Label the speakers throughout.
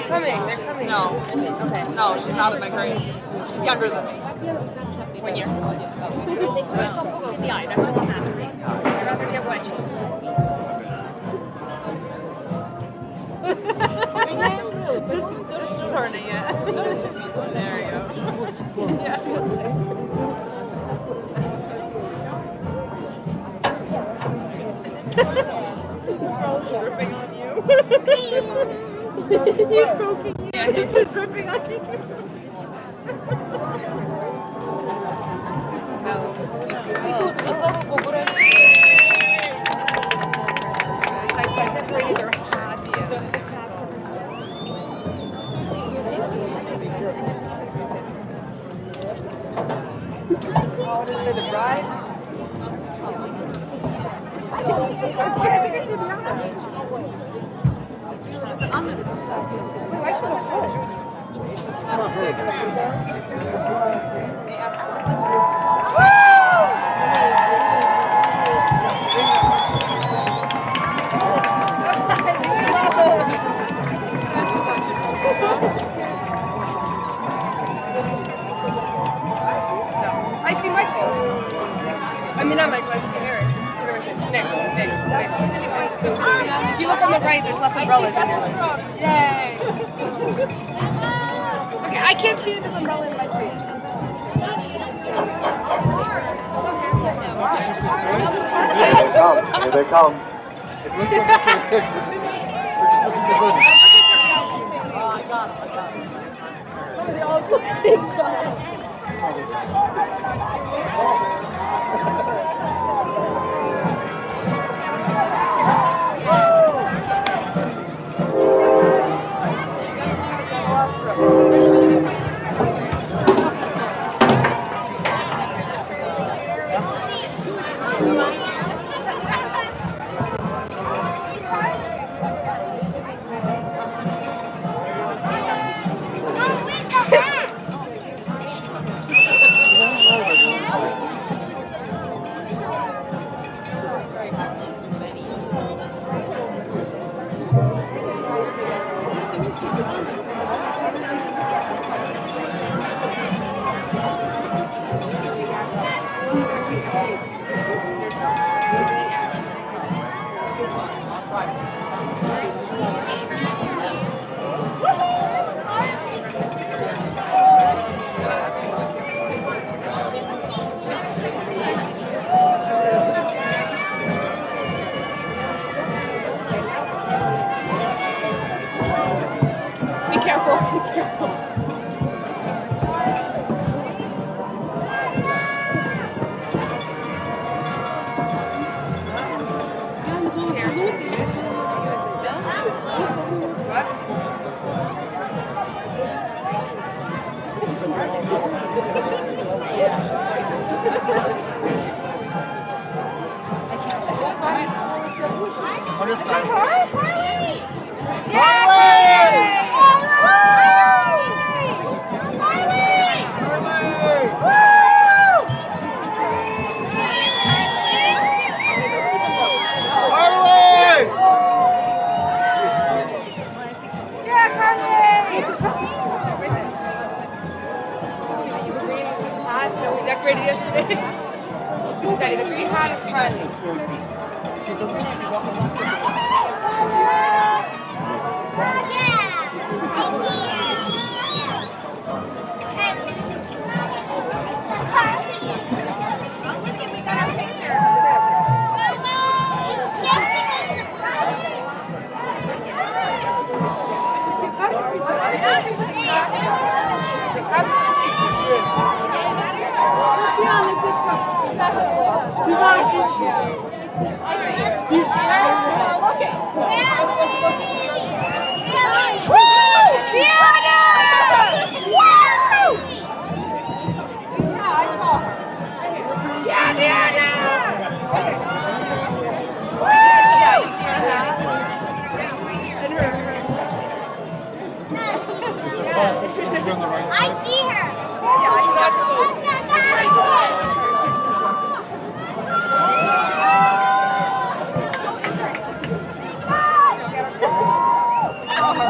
Speaker 1: coming. They're coming.
Speaker 2: No. Okay. No, she's not in my grade. She's younger than me.
Speaker 1: What year?
Speaker 2: In the eye. That's what I'm asking. You're not gonna get wet. Just turning it. There we go. Dripping on you. He's poking you. Yeah, he's dripping on you.
Speaker 1: I see Michael. I mean, not Michael, I see Eric. Nick. If you look on the right, there's less umbrellas in there. Yay! Okay, I can't see this umbrella in my face.
Speaker 3: Here they come.
Speaker 4: It looks like a
Speaker 2: Oh, I got it.
Speaker 1: They all look things on. Decorated yesterday. Daddy, the green hat is Carly.
Speaker 5: I see her.
Speaker 1: Yeah, I got to go.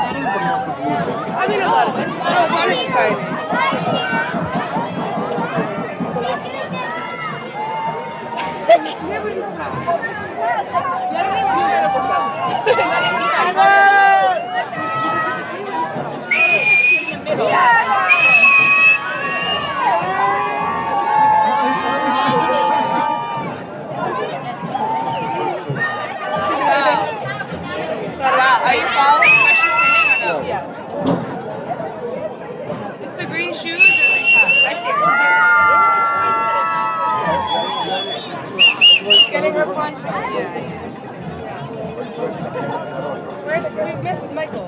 Speaker 4: Everybody has the blue
Speaker 1: I mean, a lot of it. No, it's honor society. Never used to have it. Ya no le gusta el tocado. Are you following what she's saying or no? Yeah. It's the green shoes or the hat? I see her. She's getting her punch. Yeah. Where's we missed Michael?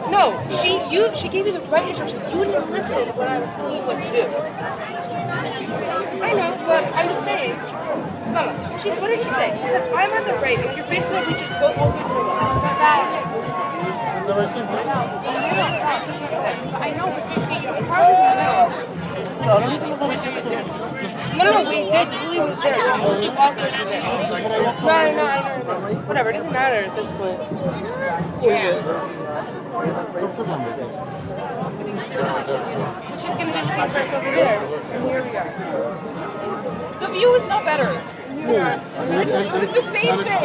Speaker 1: No, she gave you the right instruction. You didn't listen when I was telling you what to do. I know, but I'm just saying. Mama, what did she say? She said, I'm on the right, and you're basically just go all the way to the left. I know, but the car was in the middle. No, we did. Julie was there. She walked over there. No, I know. Whatever, it doesn't matter at this point. Yeah. She's going to be looking for us over there. And here we are. The view is no better. Here we are. It's the same thing.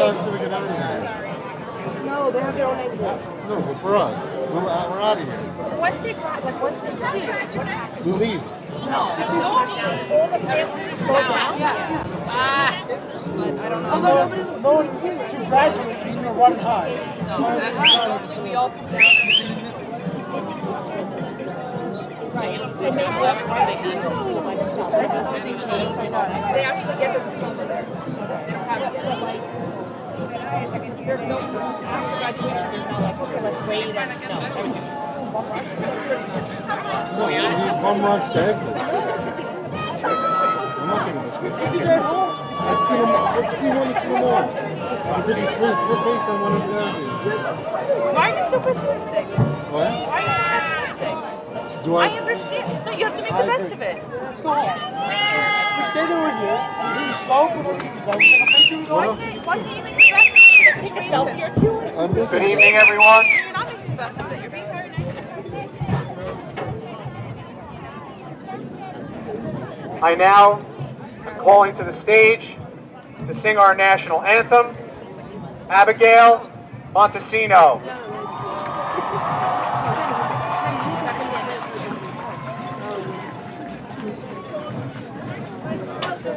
Speaker 1: No, they have their own idea.
Speaker 4: No, but for us, we're out of here.
Speaker 2: Once they got, like, once they leave, what happens?
Speaker 4: We leave.
Speaker 2: No. All the families go down?
Speaker 1: Yeah. But I don't know.
Speaker 3: No one to graduate in your one high.
Speaker 1: No, we all come down.
Speaker 2: Right.
Speaker 1: They actually get their diploma there. They don't have it yet.
Speaker 2: There's no, after graduation, there's no, like, okay, let's wait and, no, everything.
Speaker 4: No, we need one rush to exit. I'm not going to do this. Let's see one more. We're based on one of the others.
Speaker 1: Why are you so pessimistic?
Speaker 4: What?
Speaker 1: Why are you so pessimistic?
Speaker 4: Do
Speaker 1: I understand. No, you have to make the best of it.
Speaker 3: Let's go home. We say they were here. We were so good at these. I was going to make sure we go.
Speaker 1: Why can't you make the best of it? Just take a selfie or two.
Speaker 6: Good evening, everyone.
Speaker 1: You're not making the best of it. You're being very nice.
Speaker 6: I now am calling to the stage to sing our national anthem, Abigail Montesino.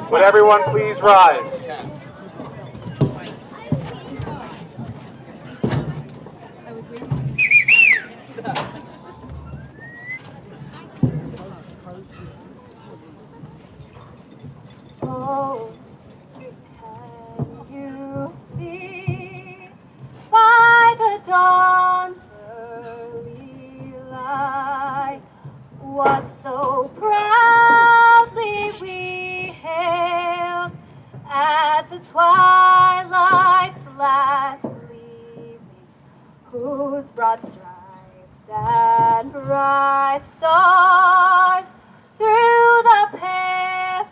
Speaker 6: Would everyone please rise?
Speaker 7: Oh, can you see by the dawn's early light what so proudly we hailed at the twilight's last gleaming, whose broad stripes and bright stars through the perilous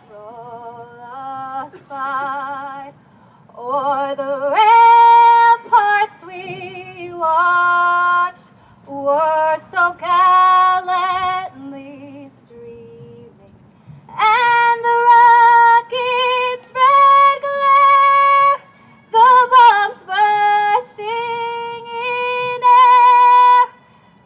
Speaker 7: fight o'er the ramparts we watched were so gallantly streaming, and the rocket's red glare, the bombs bursting in air,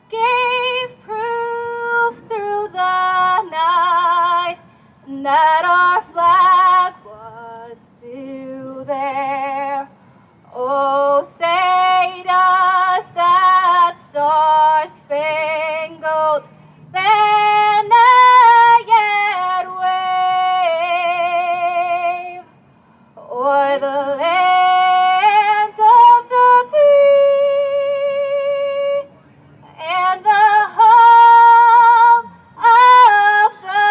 Speaker 7: gave proof through the night that our flag was still there. Oh, say does that star-spangled banner yet wave o'er the land of the free and the home of the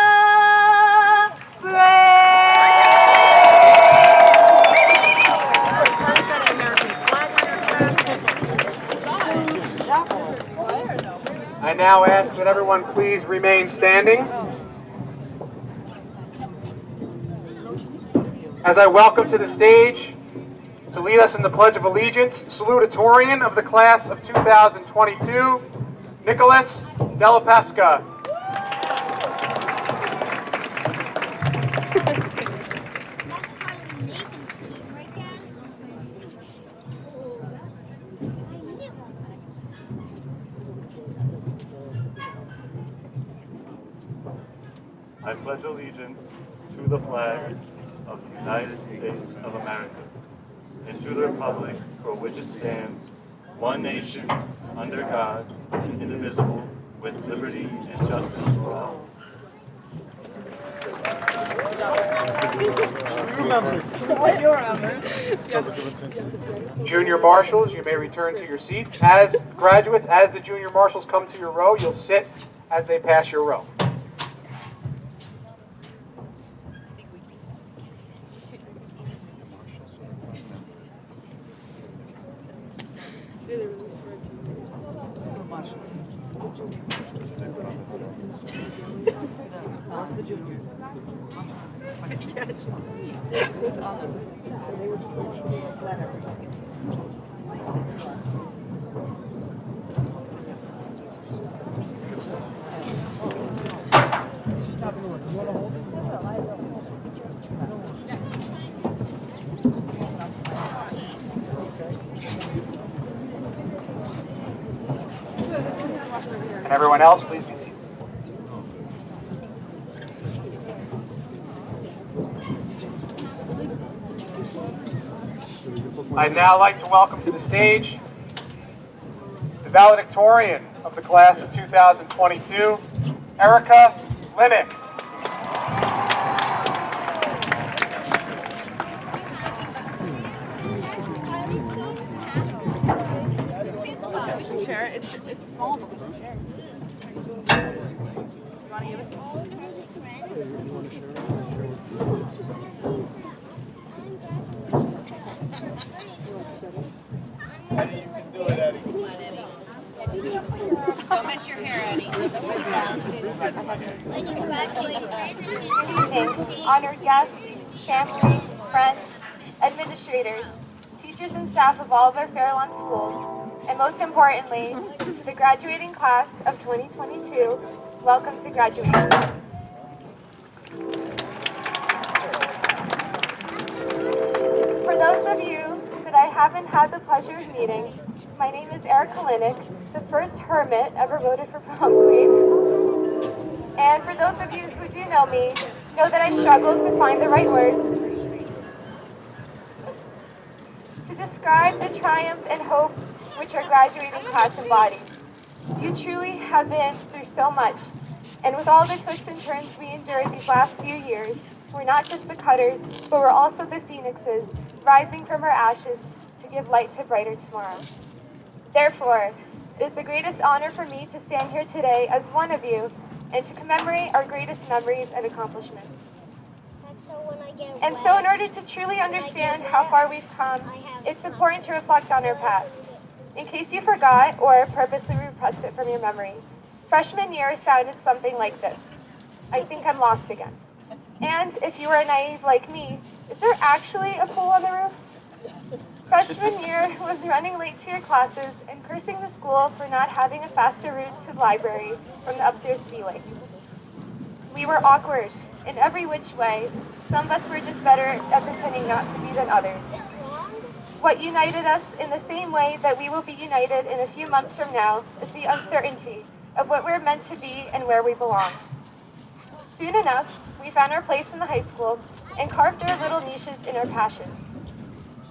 Speaker 6: I now ask that everyone please remain standing. As I welcome to the stage to lead us in the Pledge of Allegiance, salutatorian of the class of 2022, Nicholas Della Pesca.
Speaker 8: I pledge allegiance to the flag of the United States of America and to the republic for which it stands, one nation, under God, indivisible, with liberty and justice for all.
Speaker 6: Junior marshals, you may return to your seats. As graduates, as the junior marshals come to your row, you'll sit as they pass your row. And everyone else, please be seated. I'd now like to welcome to the stage the valedictorian of the class of 2022, Erica Linick.
Speaker 2: We can share it. It's small, but we can share it. You want to give it to me?
Speaker 5: Eddie, you can do it, Eddie.
Speaker 2: Don't mess your hair, Eddie.
Speaker 7: Good evening, honored guests, family, friends, administrators, teachers and staff of all of our Fairlawn schools, and most importantly, to the graduating class of 2022, welcome to graduation. For those of you that I haven't had the pleasure of meeting, my name is Erica Linick, the first hermit ever voted for prom queen. And for those of you who do know me, know that I struggled to find the right words to describe the triumph and hope which our graduating class embodies. You truly have been through so much, and with all the twists and turns we endured these last few years, we're not just the cutters, but we're also the phoenixes, rising from our ashes to give light to a brighter tomorrow. Therefore, it is the greatest honor for me to stand here today as one of you and to commemorate our greatest memories and accomplishments. And so in order to truly understand how far we've come, it's important to reflect on our past. In case you forgot or purposely repressed it from your memory, freshman year sounded something like this. I think I'm lost again. And if you are naive like me, is there actually a pool on the roof? Freshman year was running late to your classes and cursing the school for not having a faster route to the library from the upstairs ceiling. We were awkward in every which way. Some of us were just better at pretending not to be than others. What united us in the same way that we will be united in a few months from now is the uncertainty of what we're meant to be and where we belong. Soon enough, we found our place in the high school and carved our little niches in our passions.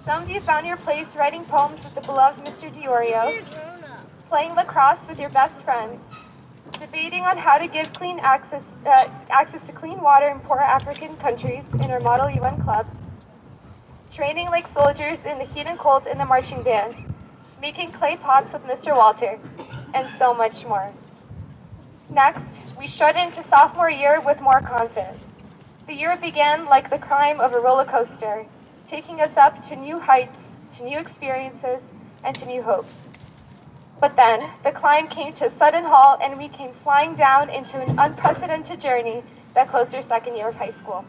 Speaker 7: Some of you found your place writing poems with the beloved Mr. Diorio, playing lacrosse with your best friends, debating on how to give clean access to clean water in poor African countries in our Model UN Club, training like soldiers in the heat and cold in the marching band, making clay pots with Mr. Walter, and so much more. Next, we strutted into sophomore year with more confidence. The year began like the climb of a roller coaster, taking us up to new heights, to new experiences, and to new hope. But then, the climb came to a sudden halt and we came flying down into an unprecedented journey that closed our second year of high school.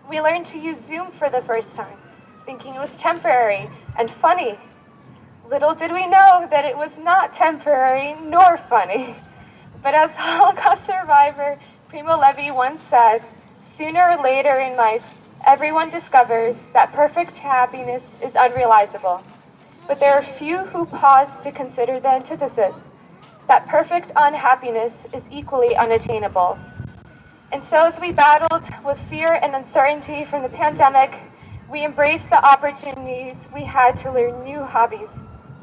Speaker 7: We learned to use Zoom for the first time, thinking it was temporary and funny. Little did we know that it was not temporary nor funny. But as Holocaust survivor Primo Levi once said, sooner or later in life, everyone discovers that perfect happiness is unrealizable. But there are few who pause to consider the antithesis, that perfect unhappiness is equally unattainable. And so as we battled with fear and uncertainty from the pandemic, we embraced the opportunities we had to learn new hobbies,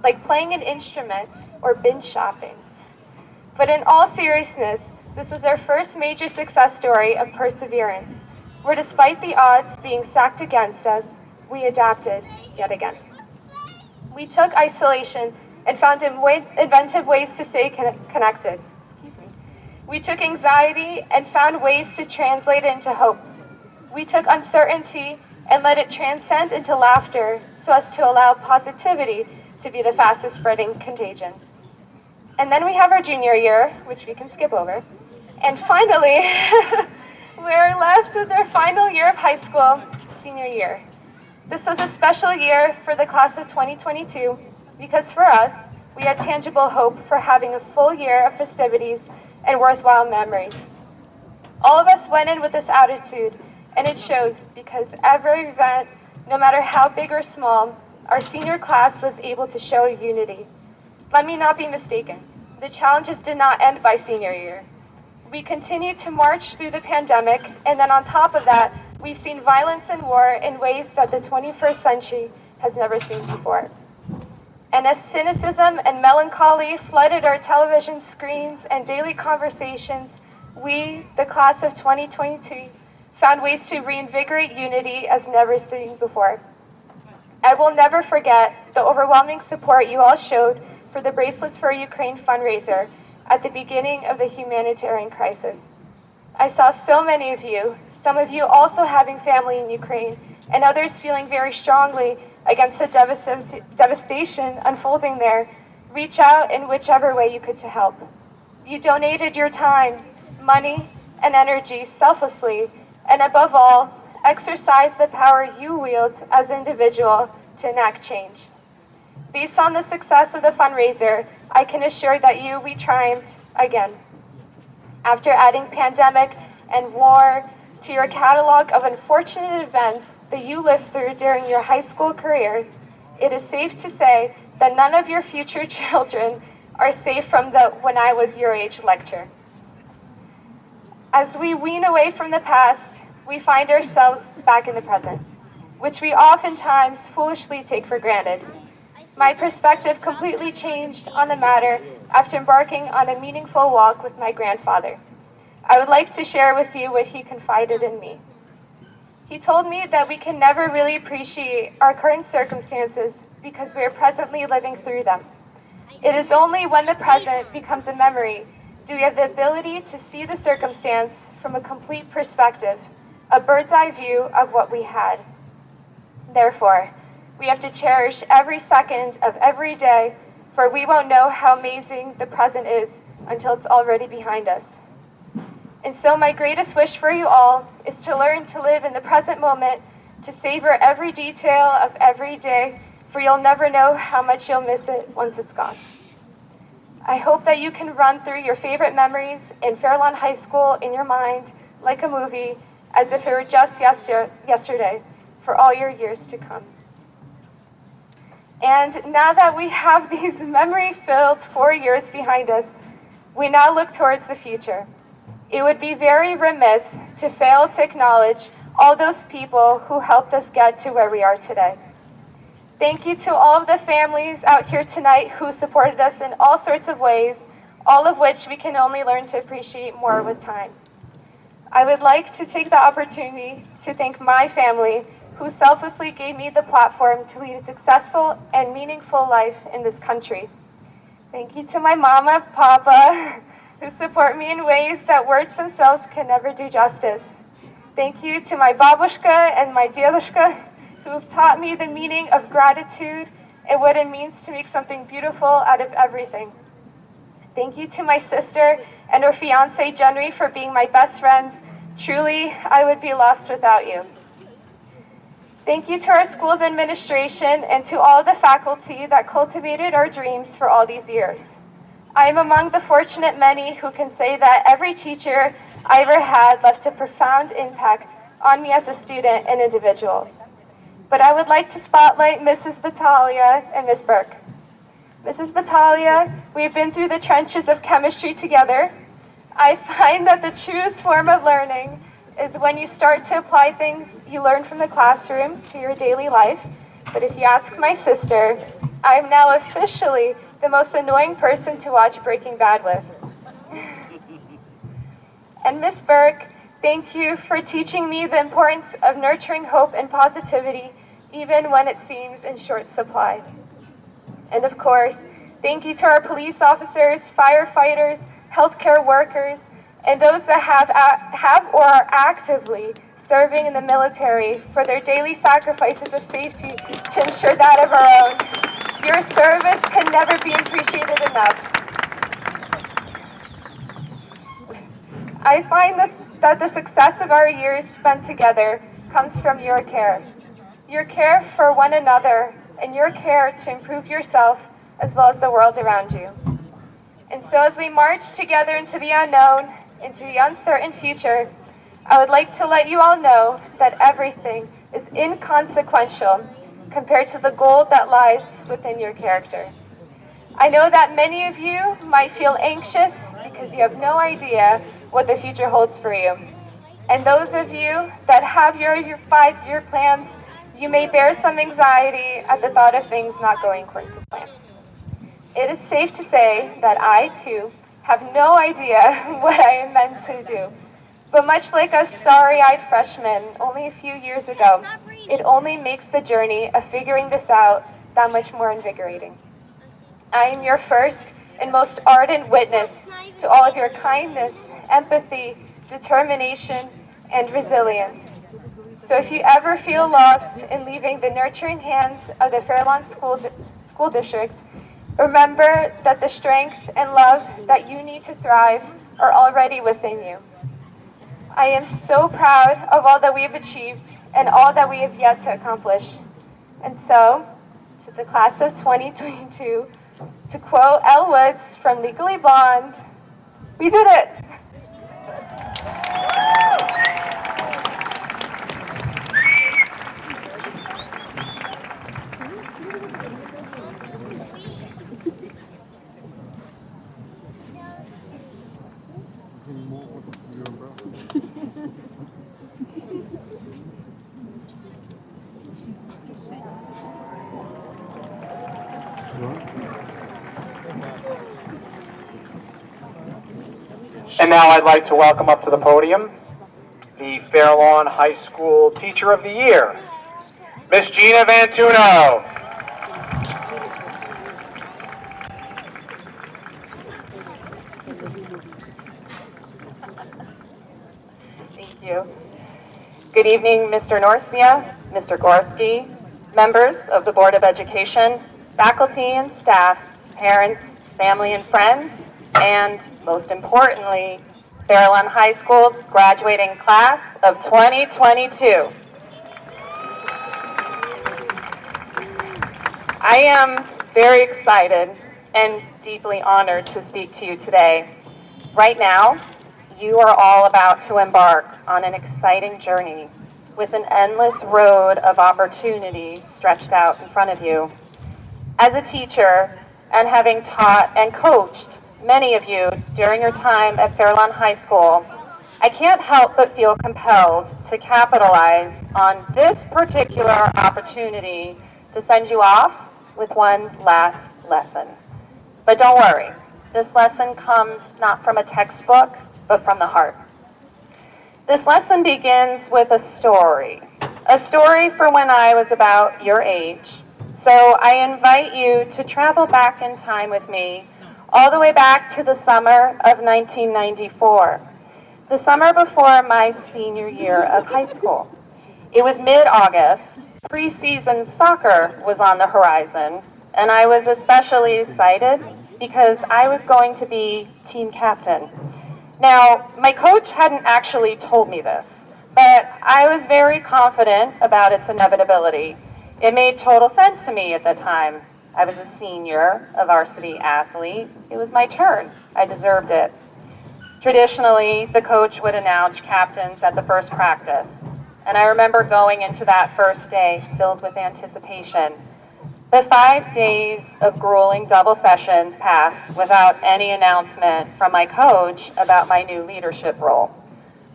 Speaker 7: like playing an instrument or binge shopping. But in all seriousness, this was our first major success story of perseverance, where despite the odds being stacked against us, we adapted yet again. We took isolation and found inventive ways to stay connected. We took anxiety and found ways to translate it into hope. We took uncertainty and let it transcend into laughter so as to allow positivity to be the fastest spreading contagion. And then we have our junior year, which we can skip over. And finally, we're left with our final year of high school, senior year. This was a special year for the class of 2022 because for us, we had tangible hope for having a full year of festivities and worthwhile memories. All of us went in with this attitude, and it shows because every event, no matter how big or small, our senior class was able to show unity. Let me not be mistaken. The challenges did not end by senior year. We continued to march through the pandemic, and then on top of that, we've seen violence and war in ways that the 21st century has never seen before. And as cynicism and melancholy flooded our television screens and daily conversations, we, the class of 2022, found ways to reinvigorate unity as never seen before. I will never forget the overwhelming support you all showed for the Bracelets for Ukraine fundraiser at the beginning of the humanitarian crisis. I saw so many of you, some of you also having family in Ukraine, and others feeling very strongly against the devastation unfolding there, reach out in whichever way you could to help. You donated your time, money, and energy selflessly, and above all, exercise the power you wield as an individual to enact change. Based on the success of the fundraiser, I can assure that we triumphed again. After adding pandemic and war to your catalog of unfortunate events that you lived through during your high school career, it is safe to say that none of your future children are safe from the "when I was your age" lecture. As we wean away from the past, we find ourselves back in the present, which we oftentimes foolishly take for granted. My perspective completely changed on the matter after embarking on a meaningful walk with my grandfather. I would like to share with you what he confided in me. He told me that we can never really appreciate our current circumstances because we are presently living through them. It is only when the present becomes a memory do we have the ability to see the circumstance from a complete perspective, a bird's eye view of what we had. Therefore, we have to cherish every second of every day, for we won't know how amazing the present is until it's already behind us. And so my greatest wish for you all is to learn to live in the present moment, to savor every detail of every day, for you'll never know how much you'll miss it once it's gone. I hope that you can run through your favorite memories in Fairlawn High School in your mind, like a movie, as if it were just yesterday, for all your years to come. And now that we have these memory-filled 4 years behind us, we now look towards the future. It would be very remiss to fail to acknowledge all those people who helped us get to where we are today. Thank you to all of the families out here tonight who supported us in all sorts of ways, all of which we can only learn to appreciate more with time. I would like to take the opportunity to thank my family who selflessly gave me the platform to lead a successful and meaningful life in this country. Thank you to my mama, papa, who support me in ways that words themselves can never do justice. Thank you to my babushka and my dedushka, who have taught me the meaning of gratitude and what it means to make something beautiful out of everything. Thank you to my sister and her fiance, Jenry, for being my best friends. Truly, I would be lost without you. Thank you to our school's administration and to all the faculty that cultivated our dreams for all these years. I am among the fortunate many who can say that every teacher I ever had left a profound impact on me as a student and individual. But I would like to spotlight Mrs. Battaglia and Ms. Burke. Mrs. Battaglia, we've been through the trenches of chemistry together. I find that the truest form of learning is when you start to apply things you learn from the classroom to your daily life. But if you ask my sister, I'm now officially the most annoying person to watch Breaking Bad with. And Ms. Burke, thank you for teaching me the importance of nurturing hope and positivity, even when it seems in short supply. And of course, thank you to our police officers, firefighters, healthcare workers, and those that have or are actively serving in the military for their daily sacrifices of safety to ensure that of our own. Your service can never be appreciated enough. I find that the success of our years spent together comes from your care. Your care for one another and your care to improve yourself as well as the world around you. And so as we march together into the unknown, into the uncertain future, I would like to let you all know that everything is inconsequential compared to the gold that lies within your character. I know that many of you might feel anxious because you have no idea what the future holds for you. And those of you that have your 5-year plans, you may bear some anxiety at the thought of things not going according to plan. It is safe to say that I, too, have no idea what I am meant to do. But much like a starry-eyed freshman only a few years ago, it only makes the journey of figuring this out that much more invigorating. I am your first and most ardent witness to all of your kindness, empathy, determination, and resilience. So if you ever feel lost in leaving the nurturing hands of the Fairlawn School District, remember that the strength and love that you need to thrive are already within you. I am so proud of all that we have achieved and all that we have yet to accomplish. And so, to the class of 2022, to quote Elle Woods from Legally Blonde, we did it!
Speaker 6: And now I'd like to welcome up to the podium the Fairlawn High School Teacher of the Year, Miss Gina Vantuno.
Speaker 9: Thank you. Good evening, Mr. Norcia, Mr. Gorski, members of the Board of Education, faculty and staff, parents, family and friends, and most importantly, Fairlawn High School's graduating class of 2022. I am very excited and deeply honored to speak to you today. Right now, you are all about to embark on an exciting journey with an endless road of opportunity stretched out in front of you. As a teacher, and having taught and coached many of you during your time at Fairlawn High School, I can't help but feel compelled to capitalize on this particular opportunity to send you off with one last lesson. But don't worry, this lesson comes not from a textbook, but from the heart. This lesson begins with a story for when I was about your age. So I invite you to travel back in time with me all the way back to the summer of 1994, the summer before my senior year of high school. It was mid-August, preseason soccer was on the horizon, and I was especially excited because I was going to be team captain. Now, my coach hadn't actually told me this, but I was very confident about its inevitability. It made total sense to me at the time. I was a senior, a varsity athlete. It was my turn. I deserved it. Traditionally, the coach would announce captains at the first practice, and I remember going into that first day filled with anticipation. The 5 days of grueling double sessions passed without any announcement from my coach about my new leadership role.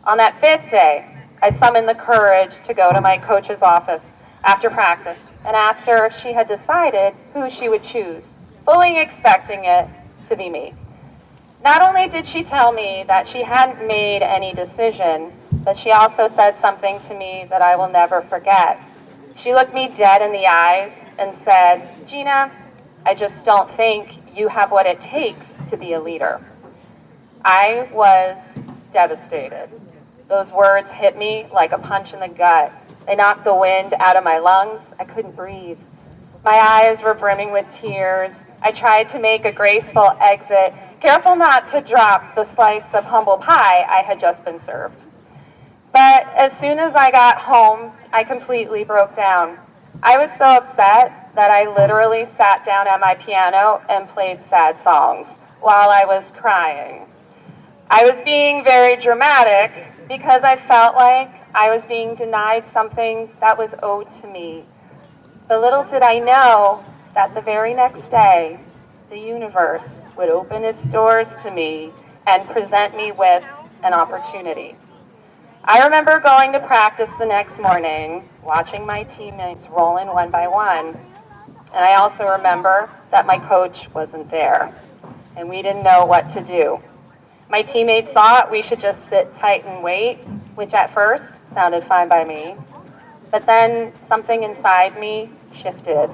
Speaker 9: On that 5th day, I summoned the courage to go to my coach's office after practice and asked her if she had decided who she would choose, fully expecting it to be me. Not only did she tell me that she hadn't made any decision, but she also said something to me that I will never forget. She looked me dead in the eyes and said, "Gina, I just don't think you have what it takes to be a leader." I was devastated. Those words hit me like a punch in the gut. They knocked the wind out of my lungs. I couldn't breathe. My eyes were brimming with tears. I tried to make a graceful exit, careful not to drop the slice of humble pie I had just been served. But as soon as I got home, I completely broke down. I was so upset that I literally sat down at my piano and played sad songs while I was crying. I was being very dramatic because I felt like I was being denied something that was owed to me. But little did I know that the very next day, the universe would open its doors to me and present me with an opportunity. I remember going to practice the next morning, watching my teammates roll in one by one. And I also remember that my coach wasn't there, and we didn't know what to do. My teammates thought we should just sit tight and wait, which at first sounded fine by me. But then something inside me shifted.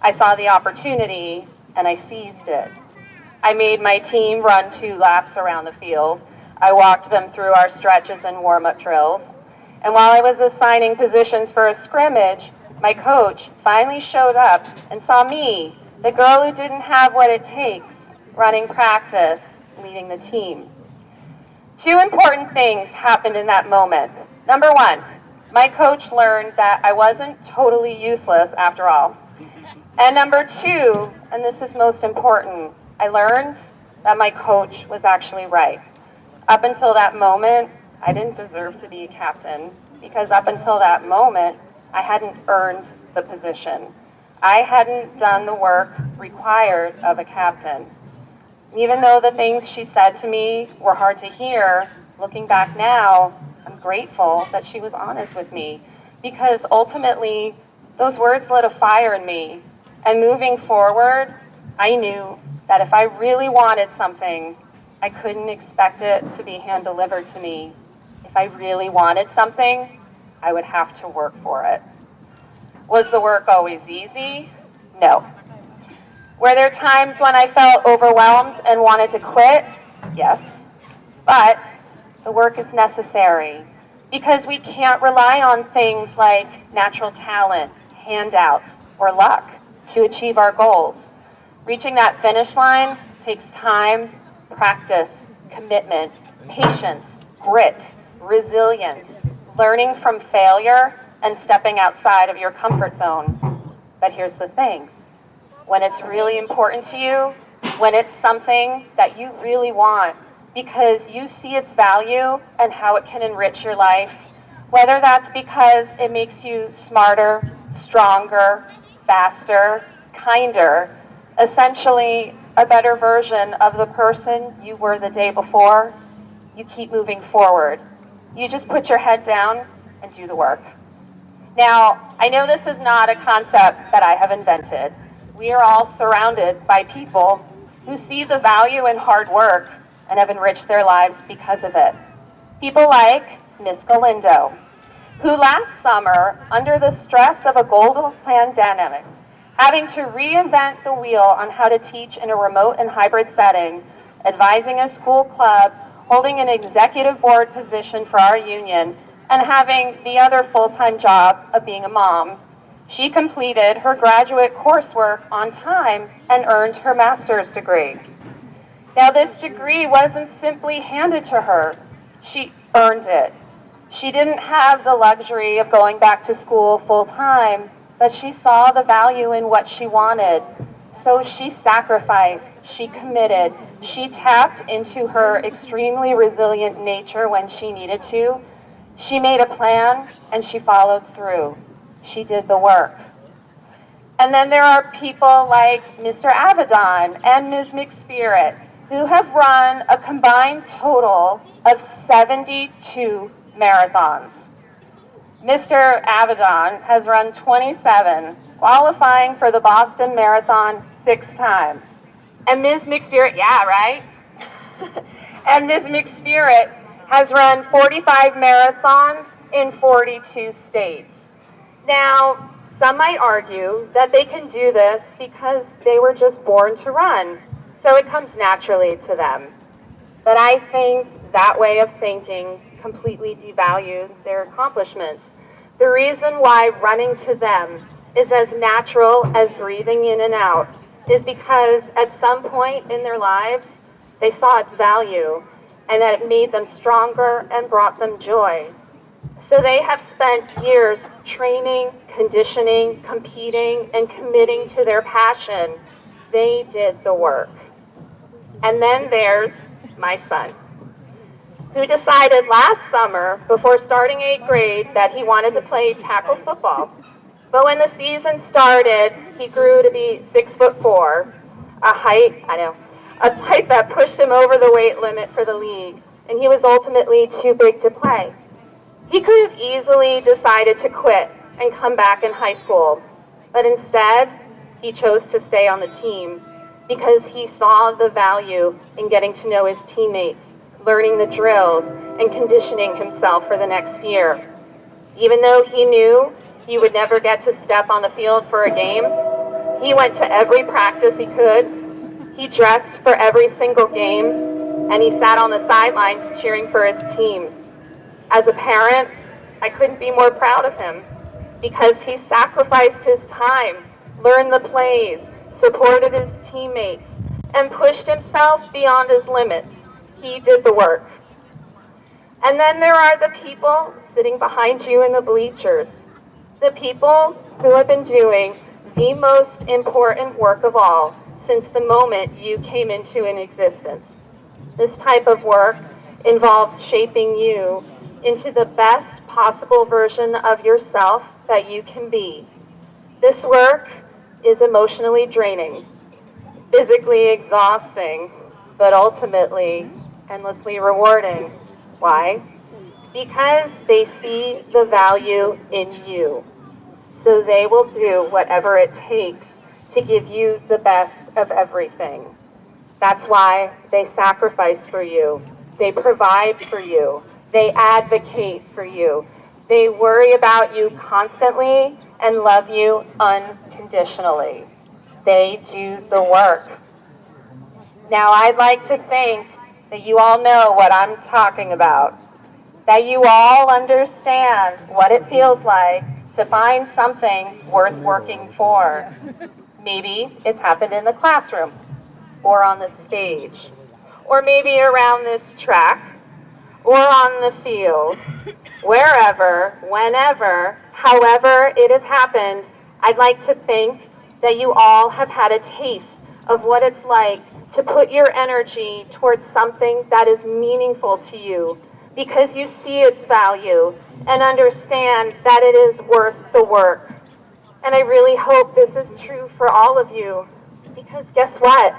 Speaker 9: I saw the opportunity, and I seized it. I made my team run 2 laps around the field. I walked them through our stretches and warm-up drills. And while I was assigning positions for a scrimmage, my coach finally showed up and saw me, the girl who didn't have what it takes, running practice, leading the team. 2 important things happened in that moment. Number 1, my coach learned that I wasn't totally useless after all. And number 2, and this is most important, I learned that my coach was actually right. Up until that moment, I didn't deserve to be a captain because up until that moment, I hadn't earned the position. I hadn't done the work required of a captain. Even though the things she said to me were hard to hear, looking back now, I'm grateful that she was honest with me because ultimately, those words lit a fire in me. And moving forward, I knew that if I really wanted something, I couldn't expect it to be hand-delivered to me. If I really wanted something, I would have to work for it. Was the work always easy? No. Were there times when I felt overwhelmed and wanted to quit? Yes. But the work is necessary because we can't rely on things like natural talent, handouts, or luck to achieve our goals. Reaching that finish line takes time, practice, commitment, patience, grit, resilience, learning from failure, and stepping outside of your comfort zone. But here's the thing. When it's really important to you, when it's something that you really want because you see its value and how it can enrich your life, whether that's because it makes you smarter, stronger, faster, kinder, essentially a better version of the person you were the day before, you keep moving forward. You just put your head down and do the work. Now, I know this is not a concept that I have invented. We are all surrounded by people who see the value in hard work and have enriched their lives because of it. People like Miss Galindo, who last summer, under the stress of a global pandemic, having to reinvent the wheel on how to teach in a remote and hybrid setting, advising a school club, holding an executive board position for our union, and having the other full-time job of being a mom, she completed her graduate coursework on time and earned her master's degree. Now, this degree wasn't simply handed to her. She earned it. She didn't have the luxury of going back to school full time, but she saw the value in what she wanted. So she sacrificed, she committed, she tapped into her extremely resilient nature when she needed to. She made a plan and she followed through. She did the work. And then there are people like Mr. Avedon and Ms. McSpirit, who have run a combined total of 72 marathons. Mr. Avedon has run 27, qualifying for the Boston Marathon 6 times. And Ms. McSpirit, yeah, right? And Ms. McSpirit has run 45 marathons in 42 states. Now, some might argue that they can do this because they were just born to run, so it comes naturally to them. But I think that way of thinking completely devalues their accomplishments. The reason why running to them is as natural as breathing in and out is because at some point in their lives, they saw its value and that it made them stronger and brought them joy. So they have spent years training, conditioning, competing, and committing to their passion. They did the work. And then there's my son, who decided last summer, before starting 8th grade, that he wanted to play tackle football. But when the season started, he grew to be 6'4", a height that pushed him over the weight limit for the league, and he was ultimately too big to play. He could have easily decided to quit and come back in high school, but instead, he chose to stay on the team because he saw the value in getting to know his teammates, learning the drills, and conditioning himself for the next year. Even though he knew he would never get to step on the field for a game, he went to every practice he could, he dressed for every single game, and he sat on the sidelines cheering for his team. As a parent, I couldn't be more proud of him because he sacrificed his time, learned the plays, supported his teammates, and pushed himself beyond his limits. He did the work. And then there are the people sitting behind you in the bleachers, the people who have been doing the most important work of all since the moment you came into an existence. This type of work involves shaping you into the best possible version of yourself that you can be. This work is emotionally draining, physically exhausting, but ultimately endlessly rewarding. Why? Because they see the value in you. So they will do whatever it takes to give you the best of everything. That's why they sacrifice for you. They provide for you. They advocate for you. They worry about you constantly and love you unconditionally. They do the work. Now, I'd like to think that you all know what I'm talking about, that you all understand what it feels like to find something worth working for. Maybe it's happened in the classroom, or on the stage, or maybe around this track, or on the field, wherever, whenever, however it has happened. I'd like to think that you all have had a taste of what it's like to put your energy towards something that is meaningful to you because you see its value and understand that it is worth the work. And I really hope this is true for all of you, because guess what?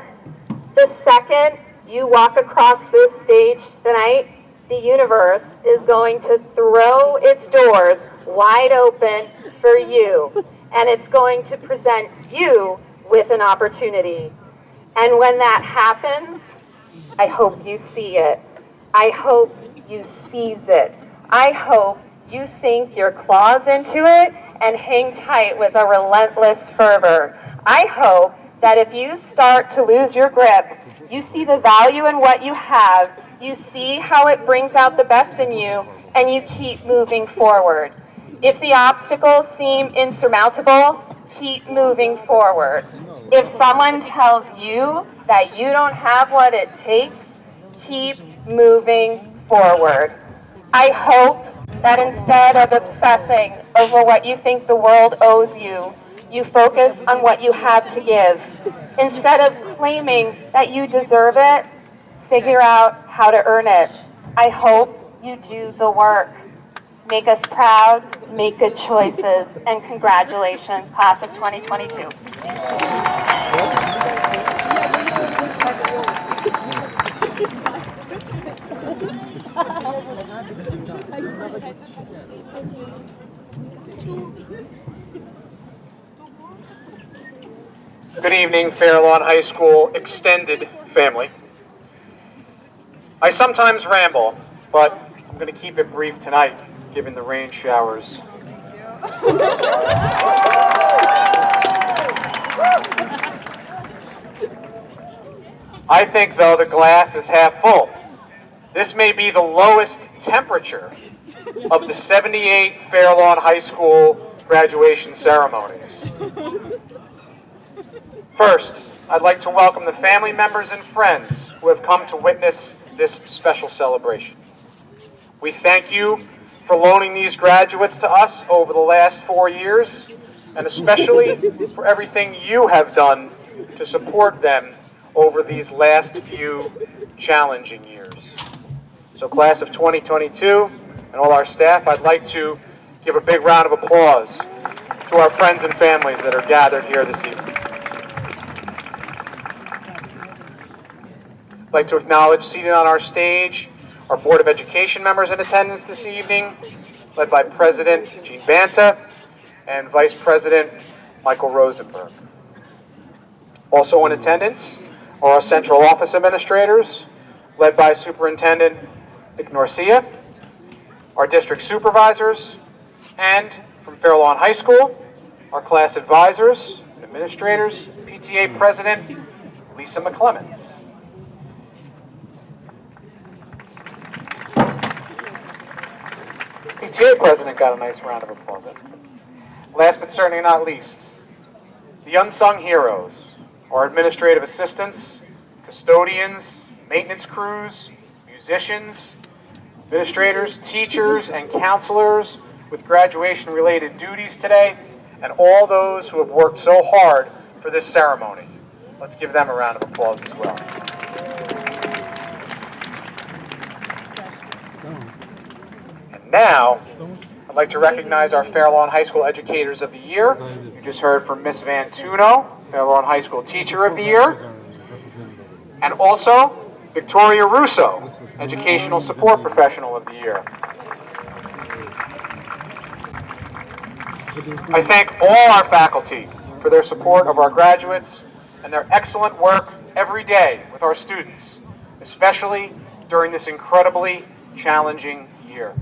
Speaker 9: The second you walk across this stage tonight, the universe is going to throw its doors wide open for you, and it's going to present you with an opportunity. And when that happens, I hope you see it. I hope you seize it. I hope you sink your claws into it and hang tight with a relentless fervor. I hope that if you start to lose your grip, you see the value in what you have, you see how it brings out the best in you, and you keep moving forward. If the obstacles seem insurmountable, keep moving forward. If someone tells you that you don't have what it takes, keep moving forward. I hope that instead of obsessing over what you think the world owes you, you focus on what you have to give. Instead of claiming that you deserve it, figure out how to earn it. I hope you do the work. Make us proud, make good choices, and congratulations, class of 2022.
Speaker 6: Good evening, Fair Lawn High School extended family. I sometimes ramble, but I'm going to keep it brief tonight, given the rain showers. I think, though, the glass is half full. This may be the lowest temperature of the 78 Fair Lawn High School graduation ceremonies. First, I'd like to welcome the family members and friends who have come to witness this special celebration. We thank you for loaning these graduates to us over the last 4 years, and especially for everything you have done to support them over these last few challenging years. So class of 2022 and all our staff, I'd like to give a big round of applause to our friends and families that are gathered here this evening. I'd like to acknowledge seated on our stage our Board of Education members in attendance this evening, led by President Gene Banta and Vice President Michael Rosenberg. Also in attendance are our Central Office Administrators, led by Superintendent Nick Norcia, our District Supervisors, and from Fair Lawn High School, our class advisors, administrators, PTA President Lisa McClements. PTA President got a nice round of applause. That's good. Last but certainly not least, the unsung heroes, our administrative assistants, custodians, maintenance crews, musicians, administrators, teachers, and counselors with graduation-related duties today, and all those who have worked so hard for this ceremony. Let's give them a round of applause as well. And now, I'd like to recognize our Fair Lawn High School Educators of the Year. You just heard from Miss Van Tuno, Fair Lawn High School Teacher of the Year, and also Victoria Russo, Educational Support Professional of the Year. I thank all our faculty for their support of our graduates and their excellent work every day with our students, especially during this incredibly challenging year.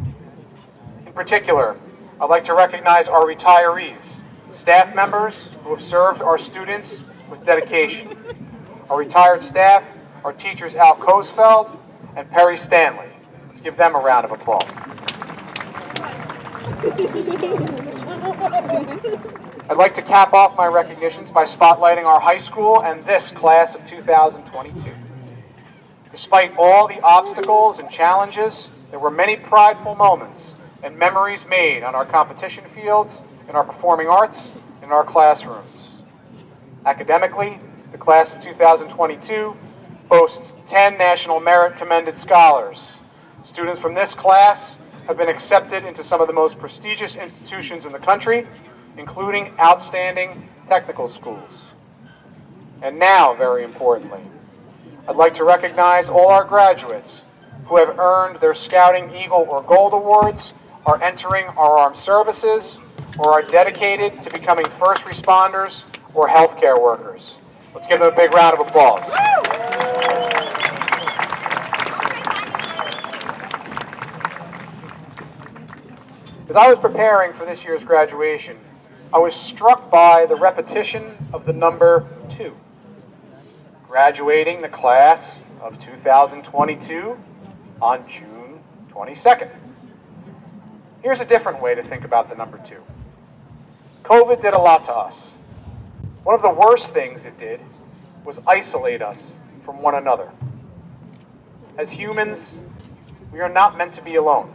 Speaker 6: In particular, I'd like to recognize our retirees, staff members who have served our students with dedication. Our retired staff, our teachers Al Kosfeld and Perry Stanley. Let's give them a round of applause. I'd like to cap off my recognitions by spotlighting our high school and this class of 2022. Despite all the obstacles and challenges, there were many prideful moments and memories made on our competition fields, in our performing arts, in our classrooms. Academically, the class of 2022 boasts 10 National Merit Commended Scholars. Students from this class have been accepted into some of the most prestigious institutions in the country, including outstanding technical schools. And now, very importantly, I'd like to recognize all our graduates who have earned their Scouting Eagle or Gold Awards, are entering our armed services, or are dedicated to becoming first responders or healthcare workers. Let's give them a big round of applause. As I was preparing for this year's graduation, I was struck by the repetition of the number 2. Graduating the class of 2022 on June 22nd. Here's a different way to think about the number 2. COVID did a lot to us. One of the worst things it did was isolate us from one another. As humans, we are not meant to be alone.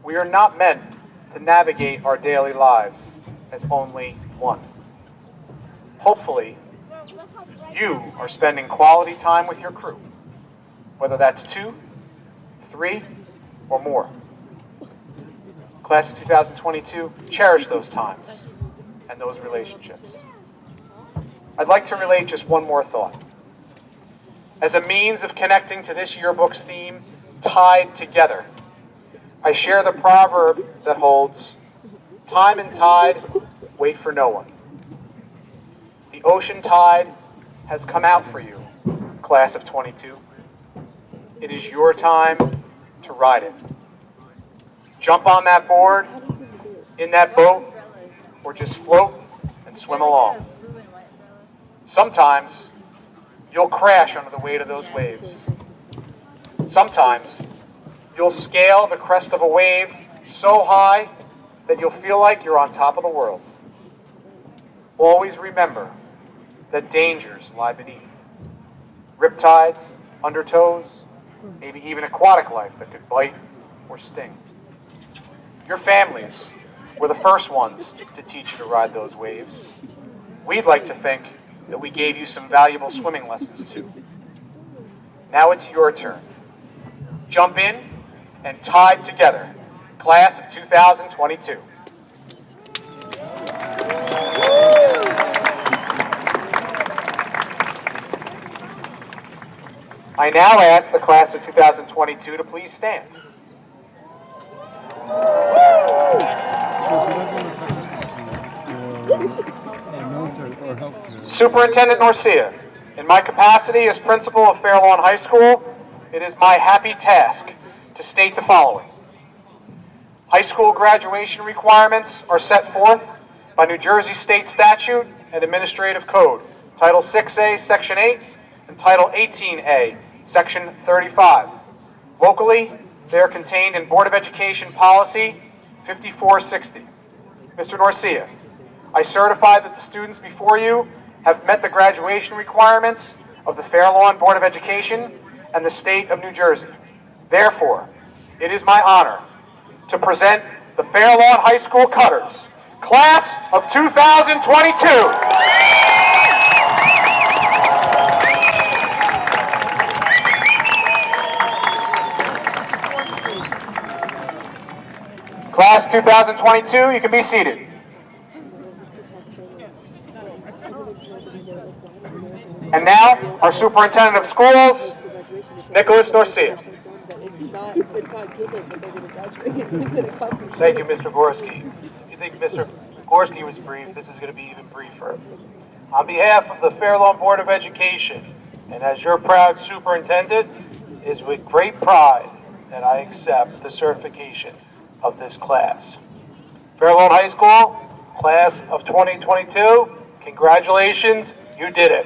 Speaker 6: We are not meant to navigate our daily lives as only one. Hopefully, you are spending quality time with your crew, whether that's 2, 3, or more. Class of 2022, cherish those times and those relationships. I'd like to relate just one more thought. As a means of connecting to this yearbook's theme, tied together, I share the proverb that holds, time and tide wait for no one. The ocean tide has come out for you, class of 22. It is your time to ride it. Jump on that board, in that boat, or just float and swim along. Sometimes you'll crash under the weight of those waves. Sometimes you'll scale the crest of a wave so high that you'll feel like you're on top of the world. Always remember that dangers lie beneath. Riptides, undertows, maybe even aquatic life that could bite or sting. Your families were the first ones to teach you to ride those waves. We'd like to think that we gave you some valuable swimming lessons too. Now it's your turn. Jump in and tide together, class of 2022. I now ask the class of 2022 to please stand. Superintendent Norcia, in my capacity as principal of Fair Lawn High School, it is my happy task to state the following. High school graduation requirements are set forth by New Jersey State Statute and Administrative Code, Title 6A, Section 8, and Title 18A, Section 35. Locally, they are contained in Board of Education Policy 5460. Mr. Norcia, I certify that the students before you have met the graduation requirements of the Fair Lawn Board of Education and the State of New Jersey. Therefore, it is my honor to present the Fair Lawn High School Cutters, class of 2022. Class 2022, you can be seated. And now, our Superintendent of Schools, Nicholas Norcia.
Speaker 3: Thank you, Mr. Gorski. If you think Mr. Gorski was brief, this is going to be even briefer. On behalf of the Fair Lawn Board of Education, and as your proud superintendent, it is with great pride that I accept the certification of this class. Fair Lawn High School, class of 2022, congratulations, you did it.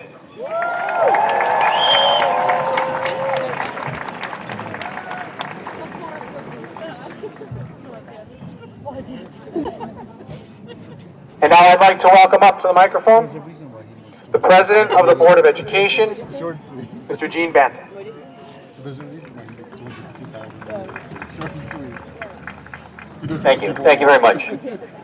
Speaker 6: And now I'd like to welcome up to the microphone the President of the Board of Education, Mr. Gene Banton.
Speaker 10: Thank you very much.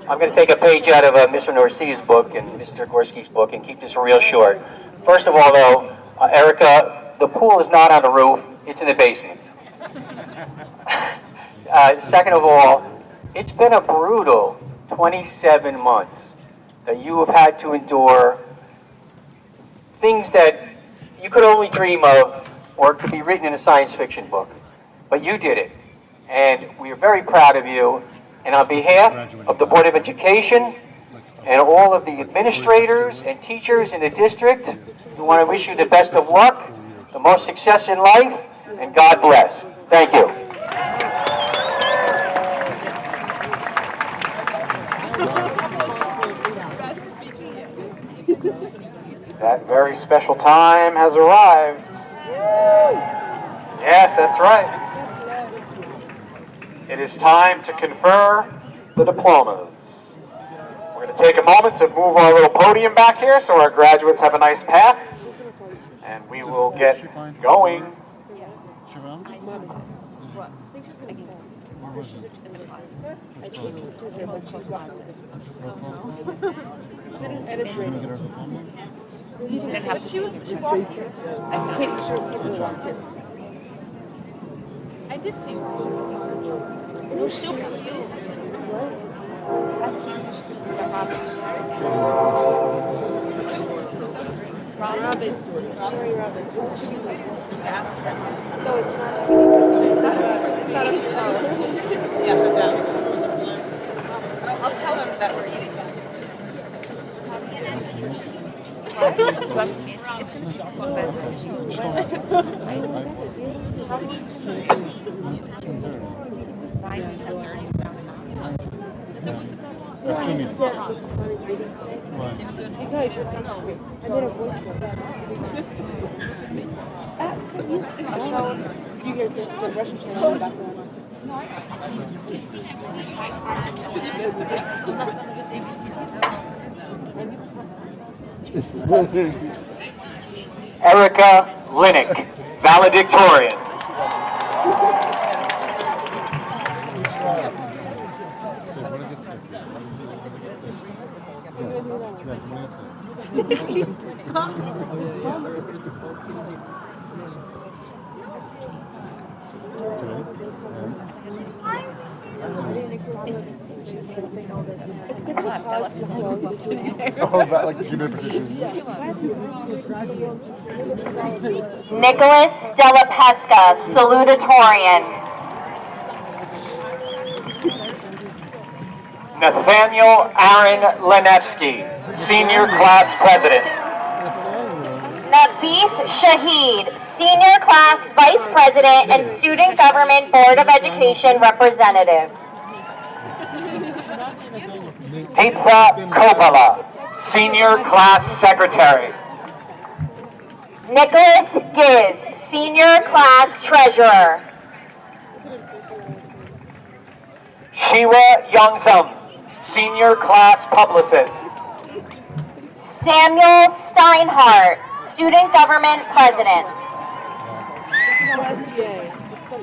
Speaker 10: I'm going to take a page out of Mr. Norcia's book and Mr. Gorski's book and keep this real short. First of all, though, Erica, the pool is not on the roof, it's in the basement. Second of all, it's been a brutal 27 months that you have had to endure things that you could only dream of or could be written in a science fiction book. But you did it, and we are very proud of you. And on behalf of the Board of Education and all of the administrators and teachers in the district, we want to wish you the best of luck, the most success in life, and God bless. Thank you.
Speaker 6: That very special time has arrived. Yes, that's right. It is time to confer the diplomas. We're going to take a moment to move our little podium back here so our graduates have a nice path, and we will get going.
Speaker 1: But she walked here. Katie, sure, see her walked in. I did see her. It was so cute. Ask her if she could speak about Robin. Sorry, Robin. Isn't she like no, it's not. It's not a show. Yes, it does. I'll tell them that we're eating. It's going to take one bed. I just said this Tony's reading today. Because you're comfortable. I made a voice note. You hear the Russian channel in the background.
Speaker 6: Erica Linick, valedictorian.
Speaker 9: Nicholas Della Pesca, salutatorian.
Speaker 6: Nathaniel Aaron Lenevsky, senior class president.
Speaker 9: Nafis Shahid, senior class vice president and student government board of education representative.
Speaker 6: Deeptha Kopala, senior class secretary.
Speaker 9: Nicholas Giz, senior class treasurer.
Speaker 6: Shiwa Youngsum, senior class publicist.
Speaker 9: Samuel Steinhardt, student government president.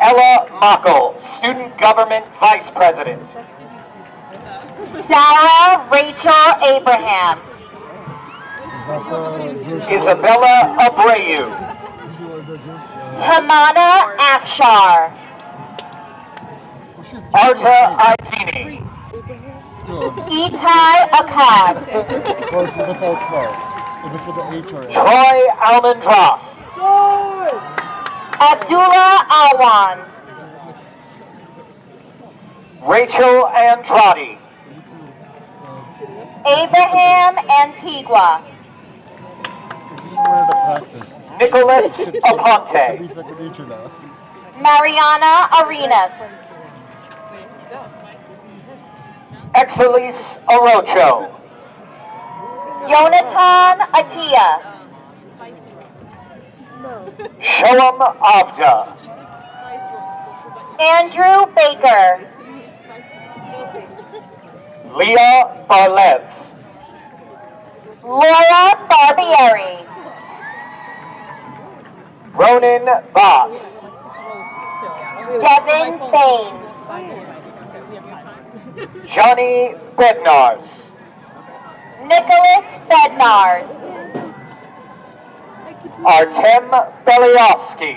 Speaker 6: Ella Mockel, student government vice president.
Speaker 9: Sarah Rachel Abraham.
Speaker 6: Isabella Abreu.
Speaker 9: Tamana Afshar.
Speaker 6: Arta Idini.
Speaker 9: Itai Akkad.
Speaker 6: Troy Almondras.
Speaker 9: Abdullah Awan.
Speaker 6: Rachel Andrade.
Speaker 9: Abraham Antigua.
Speaker 6: Nicholas Aponte.
Speaker 9: Mariana Arenas.
Speaker 6: Exelis Orocho.
Speaker 9: Yonatan Atia.
Speaker 6: Shoam Abda.
Speaker 9: Andrew Baker.
Speaker 6: Leah Barlev.
Speaker 9: Laura Barbieri.
Speaker 6: Ronan Voss.
Speaker 9: Devin Baines.
Speaker 6: Johnny Bednars.
Speaker 9: Nicholas Bednars.
Speaker 6: Artem Beliovsky.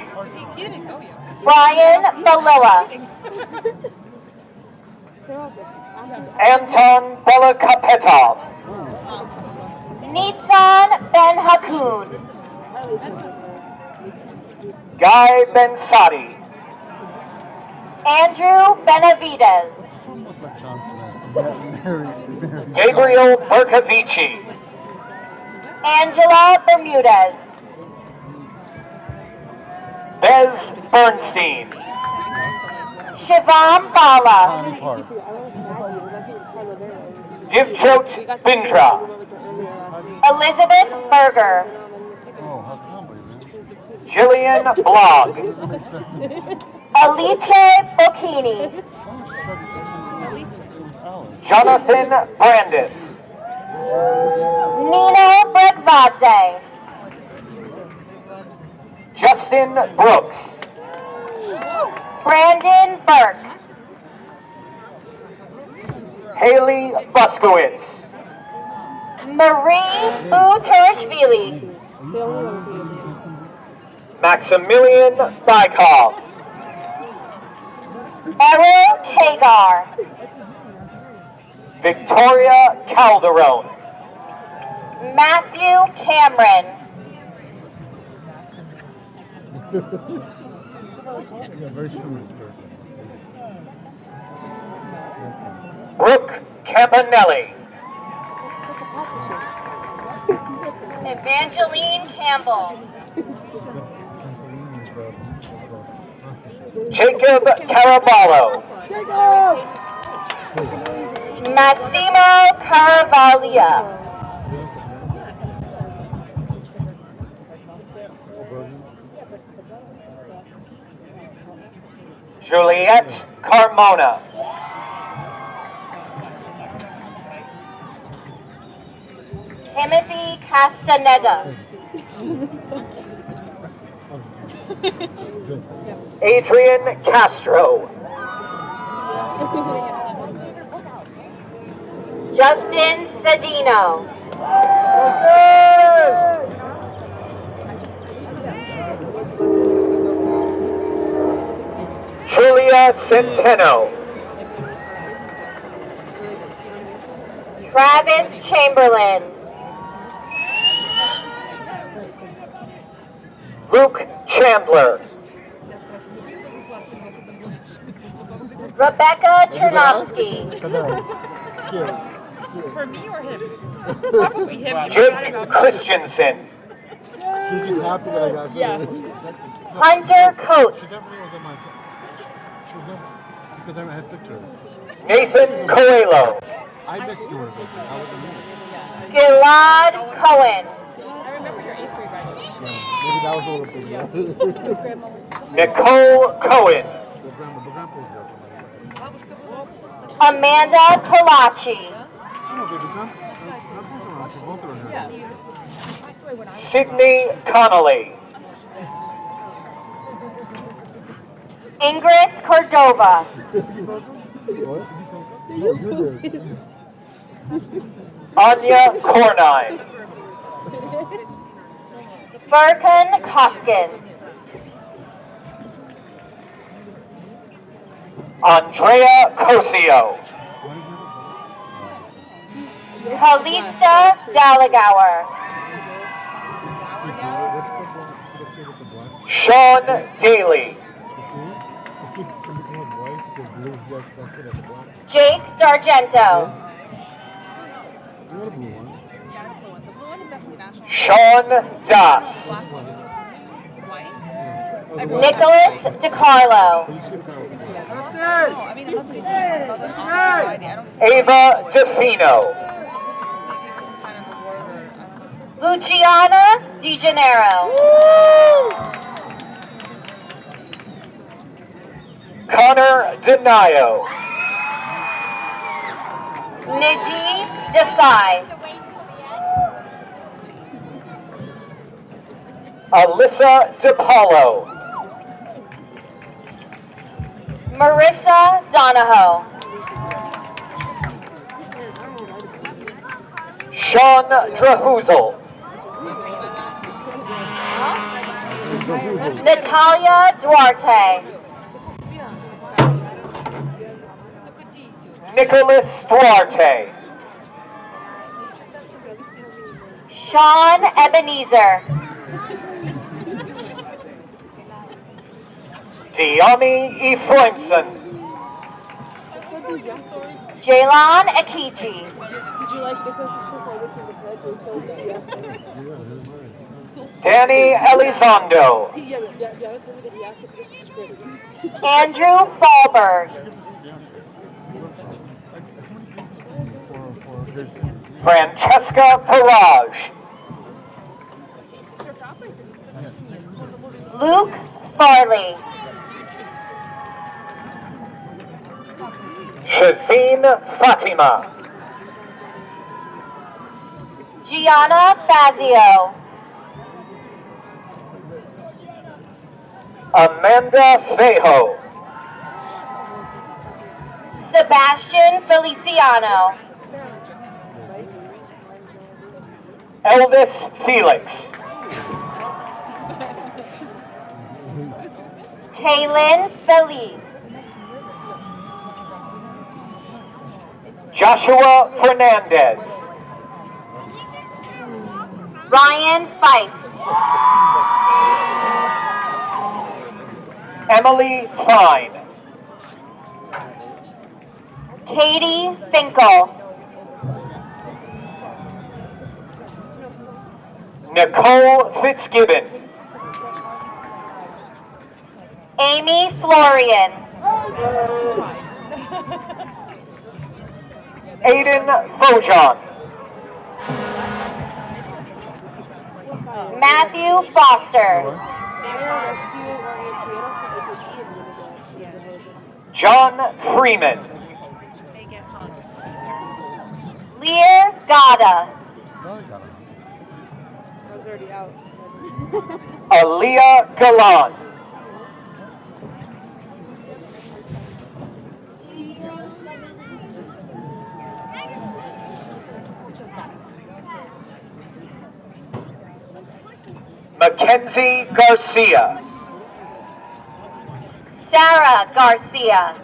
Speaker 9: Brian Balilla.
Speaker 6: Anton Belakapetov.
Speaker 9: Nitsan Ben Hakun.
Speaker 6: Guy Bensadi.
Speaker 9: Andrew Benavides.
Speaker 6: Gabriel Bercovici.
Speaker 9: Angela Bermudez.
Speaker 6: Bez Bernstein.
Speaker 9: Shivam Bala.
Speaker 6: Divjot Bindra.
Speaker 9: Elizabeth Berger.
Speaker 6: Jillian Blogg.
Speaker 9: Alice Bocchini.
Speaker 6: Jonathan Brandis.
Speaker 9: Nino Bregvadze.
Speaker 6: Justin Brooks.
Speaker 9: Brandon Burke.
Speaker 10: Haley Buskowitz.
Speaker 9: Marie Butershvili.
Speaker 10: Maximilian Bykov.
Speaker 9: Errol Kagar.
Speaker 10: Victoria Calderon.
Speaker 9: Matthew Cameron.
Speaker 10: Brooke Campanelli.
Speaker 9: Evangeline Campbell.
Speaker 10: Jacob Caraballo.
Speaker 9: Massimo Caravaglia.
Speaker 10: Juliette Carmona.
Speaker 9: Timothy Castaneda.
Speaker 10: Adrian Castro.
Speaker 9: Justin Cedino.
Speaker 10: Julia Centeno.
Speaker 9: Travis Chamberlain.
Speaker 10: Luke Chandler.
Speaker 9: Rebecca Chernovsky.
Speaker 2: For me or him? Probably him.
Speaker 10: Jake Christensen.
Speaker 4: She was just happy that I got
Speaker 2: Yeah.
Speaker 9: Hunter Coates.
Speaker 4: She definitely was on my. She was there because I had pictures.
Speaker 10: Nathan Coelho.
Speaker 4: I missed yours. I wasn't here.
Speaker 9: Gilad Cohen.
Speaker 2: I remember your 8th grade graduation.
Speaker 4: Maybe that was a little bit.
Speaker 10: Nicole Cohen.
Speaker 4: The grandpa was there.
Speaker 9: Amanda Colaci.
Speaker 4: No, baby, grandpa's around. She's both around here.
Speaker 10: Sydney Connolly.
Speaker 9: Ingris Cordova.
Speaker 4: What? No, you did.
Speaker 10: Anya Cornine.
Speaker 9: Furkan Koskin.
Speaker 10: Andrea Cosio.
Speaker 9: Kalista Dalagauer.
Speaker 10: Sean Daly.
Speaker 9: Jake D'Argento.
Speaker 10: Sean Das.
Speaker 9: Nicholas DiCarlo.
Speaker 10: Ava DeFino.
Speaker 9: Luciana Di Gennaro.
Speaker 10: Connor Denayo.
Speaker 9: Nidhi Desai.
Speaker 10: Alyssa DePaulo.
Speaker 9: Marissa Donahoe.
Speaker 10: Sean Drahuzel.
Speaker 9: Natalia Duarte.
Speaker 10: Nicholas Duarte.
Speaker 9: Sean Ebenezer.
Speaker 10: Diami Ephraimson.
Speaker 9: Jaylon Akichi.
Speaker 1: Did you like Nicholas's performance in the pledge? It was so good. He asked him.
Speaker 10: Danny Elizondo.
Speaker 1: Yeah, told me that he asked if it was script.
Speaker 9: Andrew Fallberg.
Speaker 10: Francesca Farage.
Speaker 9: Luke Farley.
Speaker 10: Shazeen Fatima.
Speaker 9: Gianna Fazio.
Speaker 10: Amanda Fejo.
Speaker 9: Sebastian Feliciano.
Speaker 6: Elvis Felix.
Speaker 9: Kaylin Felipe.
Speaker 6: Joshua Fernandez.
Speaker 9: Ryan Fife.
Speaker 6: Emily Fine.
Speaker 9: Katie Finkel.
Speaker 6: Nicole Fitzgibbon.
Speaker 9: Amy Florian.
Speaker 6: Aiden Fojon.
Speaker 9: Matthew Foster.
Speaker 6: John Freeman.
Speaker 9: Lear Gada.
Speaker 6: Aaliyah Galan. Mackenzie Garcia.
Speaker 9: Sarah Garcia.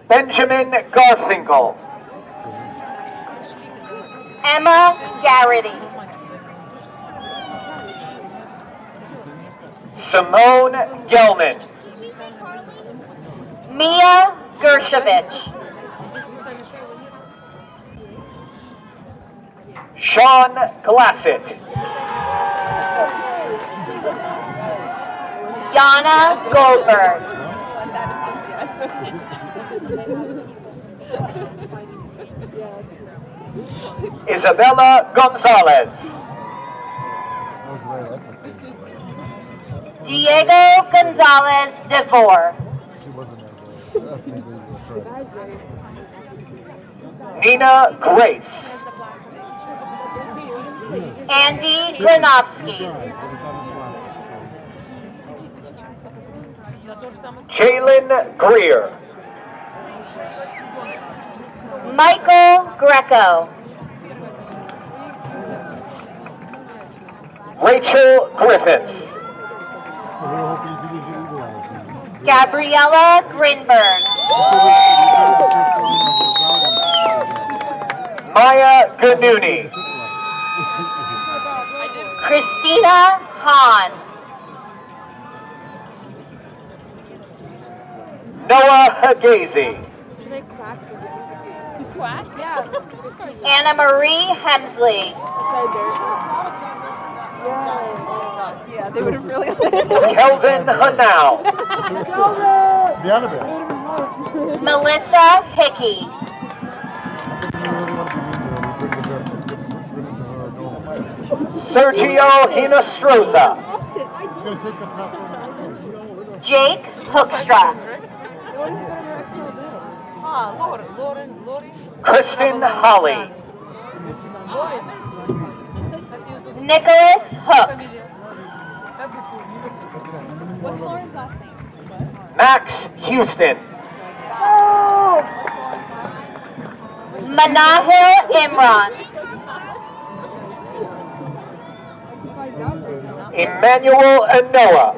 Speaker 6: Benjamin Garfinkel.
Speaker 9: Emma Garrity.
Speaker 6: Simone Gelman.
Speaker 9: Mia Gershovich.
Speaker 6: Sean Glassett.
Speaker 9: Yana Goldberg.
Speaker 6: Isabella Gonzalez.
Speaker 9: Diego Gonzalez DeVore.
Speaker 6: Nina Grace.
Speaker 9: Andy Granovsky.
Speaker 6: Jalen Greer.
Speaker 9: Michael Greco.
Speaker 6: Rachel Griffiths.
Speaker 9: Gabriella Grinberg.
Speaker 6: Maya Ganuni.
Speaker 9: Christina Hahn.
Speaker 6: Noah Hagazy.
Speaker 9: Anna Marie Hemsley.
Speaker 2: Yeah, they would have really.
Speaker 6: Kelvin Hanau.
Speaker 9: Melissa Hickey.
Speaker 6: Sergio Hinostroza.
Speaker 9: Jake Hoekstra.
Speaker 6: Kristen Holly.
Speaker 9: Nicholas Hook.
Speaker 6: Max Houston.
Speaker 9: Manahil Imran.
Speaker 6: Emmanuel Anoa.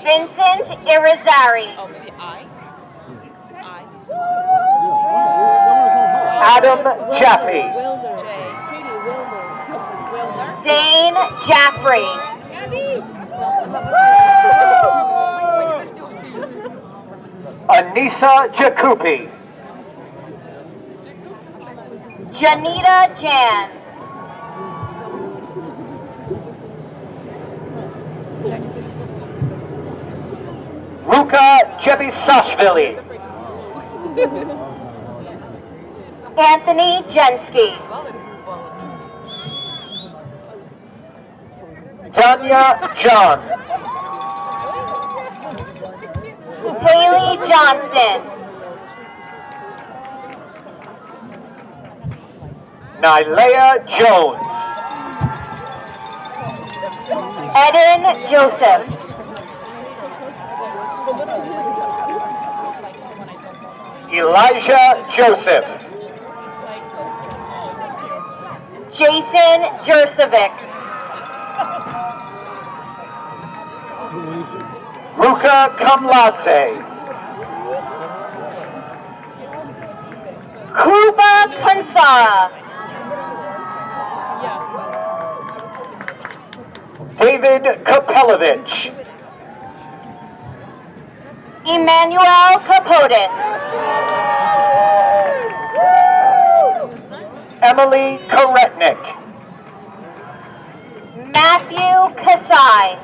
Speaker 9: Vincent Irizarry.
Speaker 6: Adam Jaffe.
Speaker 9: Zane Jaffrey.
Speaker 6: Anissa Jacoupy.
Speaker 9: Janita Jan.
Speaker 6: Luka Jebisashvili.
Speaker 9: Anthony Jensky.
Speaker 6: Tanya John.
Speaker 9: Haley Johnson.
Speaker 6: Nylea Jones.
Speaker 9: Eden Joseph.
Speaker 6: Elijah Joseph.
Speaker 9: Jason Jurcevic.
Speaker 6: Ruka Kamladze.
Speaker 9: Kuba Kansara.
Speaker 6: David Kapelovich.
Speaker 9: Emmanuel Kapotis.
Speaker 6: Emily Karetnik.
Speaker 9: Matthew Kasai.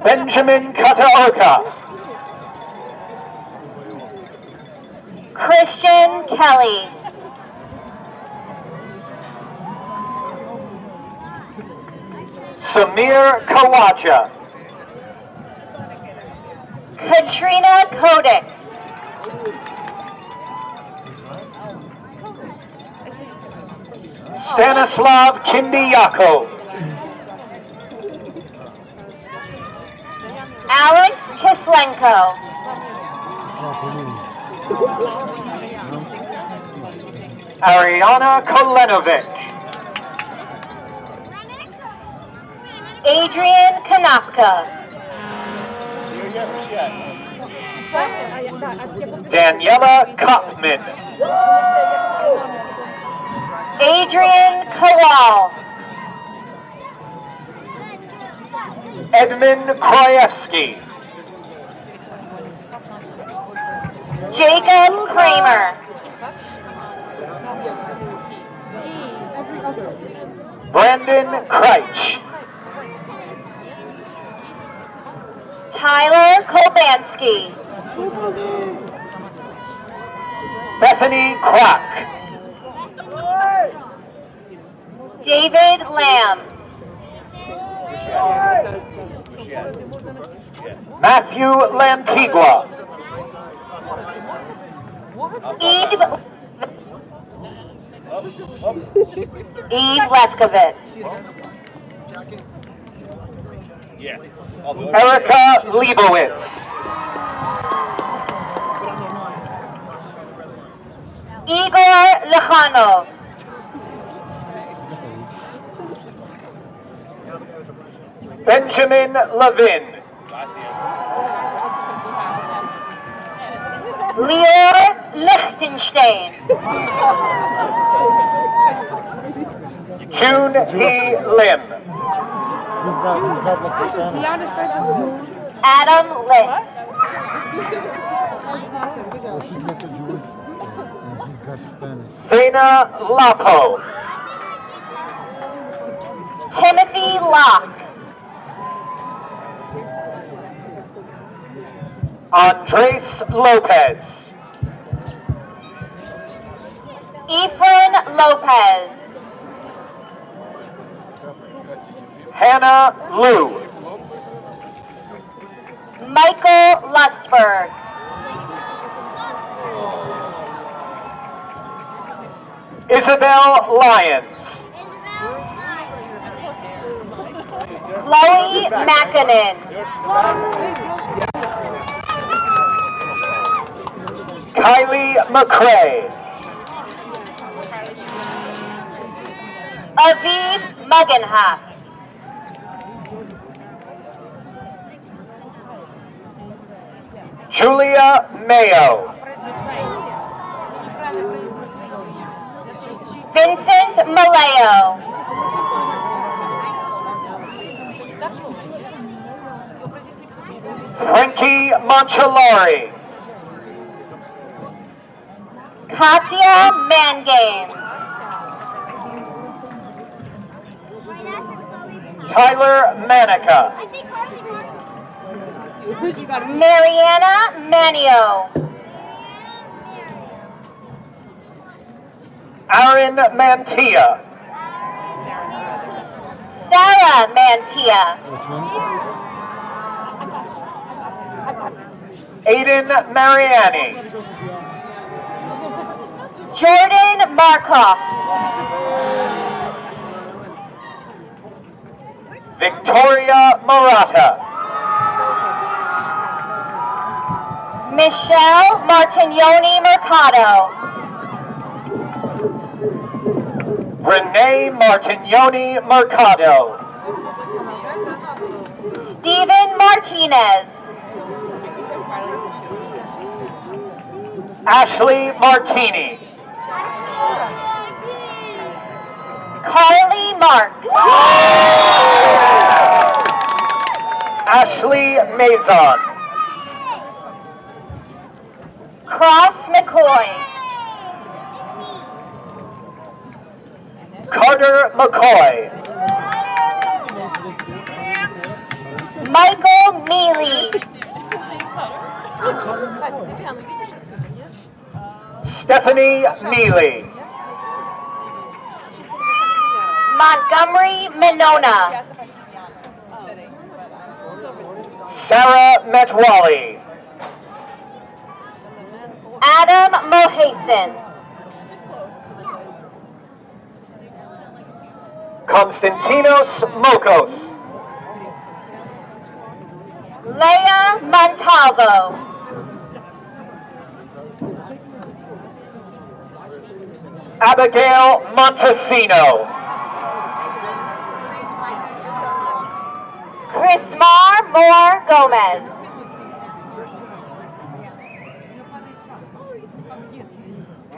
Speaker 6: Benjamin Kataoka.
Speaker 9: Christian Kelly.
Speaker 6: Samir Kawaja.
Speaker 9: Katrina Kodik.
Speaker 6: Stanislav Kindyakov.
Speaker 9: Alex Kislenko.
Speaker 6: Ariana Kolenovic.
Speaker 9: Adrian Kanapka.
Speaker 6: Daniela Kopman.
Speaker 9: Adrian Kowal.
Speaker 6: Edmund Krajewski.
Speaker 9: Jacob Kramer.
Speaker 6: Brandon Kreitch.
Speaker 9: Tyler Kolbansky.
Speaker 6: Bethany Quack.
Speaker 9: David Lamb.
Speaker 6: Matthew Lantigua.
Speaker 9: Eve Leskovitz.
Speaker 6: Erica Leibowitz.
Speaker 9: Igor Lekhanov.
Speaker 6: Benjamin Levin.
Speaker 9: Lior Lichtenstein.
Speaker 6: June Hee Lim.
Speaker 9: Adam Liss.
Speaker 6: Zaina Lapo.
Speaker 9: Timothy Locke.
Speaker 6: Andres Lopez.
Speaker 9: Efren Lopez.
Speaker 6: Hannah Liu.
Speaker 9: Michael Lustberg.
Speaker 6: Isabel Lyons.
Speaker 9: Chloe Mackinnon.
Speaker 6: Kylie McCrae.
Speaker 9: Aviv Muggenhaft.
Speaker 6: Julia Mayo.
Speaker 9: Vincent Maleo.
Speaker 6: Frankie Monchalari.
Speaker 9: Katya Mangane.
Speaker 6: Tyler Manica.
Speaker 9: Mariana Manio.
Speaker 6: Aaron Mantia.
Speaker 9: Sarah Mantia.
Speaker 6: Aiden Mariani.
Speaker 9: Jordan Markoff.
Speaker 6: Victoria Murata.
Speaker 9: Michelle Martignoni Mercado.
Speaker 10: Renee Martignoni Mercado.
Speaker 9: Steven Martinez.
Speaker 10: Ashley Martini.
Speaker 9: Carly Marks.
Speaker 10: Ashley Mazon.
Speaker 9: Cross McCoy.
Speaker 10: Carter McCoy.
Speaker 9: Michael Mealy.
Speaker 10: Stephanie Mealy.
Speaker 9: Montgomery Minona.
Speaker 10: Sarah Metwali.
Speaker 9: Adam Mohason.
Speaker 10: Konstantinos Mokos.
Speaker 9: Leah Montalvo.
Speaker 10: Abigail Montesino.
Speaker 9: Chrismar Moore Gomez.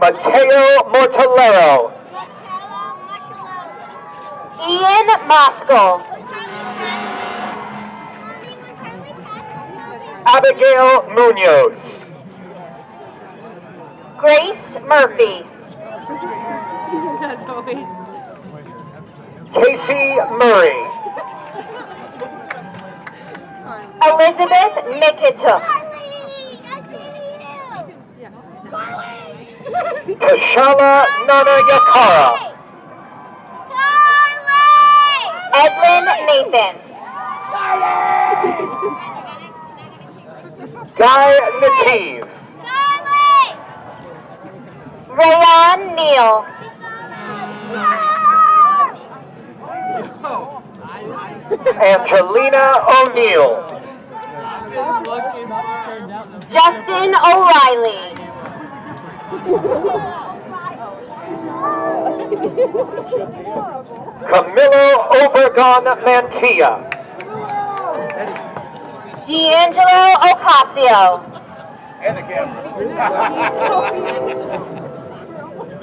Speaker 10: Mateo Mortellero.
Speaker 9: Ian Moskell.
Speaker 10: Abigail Munoz.
Speaker 9: Grace Murphy.
Speaker 1: As always.
Speaker 10: Casey Murray.
Speaker 9: Elizabeth Mikituk.
Speaker 10: Tashala Nana Yakara.
Speaker 9: Edlin Nathan.
Speaker 10: Guy Nativ.
Speaker 9: Rayon Neal.
Speaker 10: Angelina O'Neill.
Speaker 9: Justin O'Reilly.
Speaker 10: Camilo Obregon Mantilla.
Speaker 9: D'Angelo Ocasio.
Speaker 5: And the camera.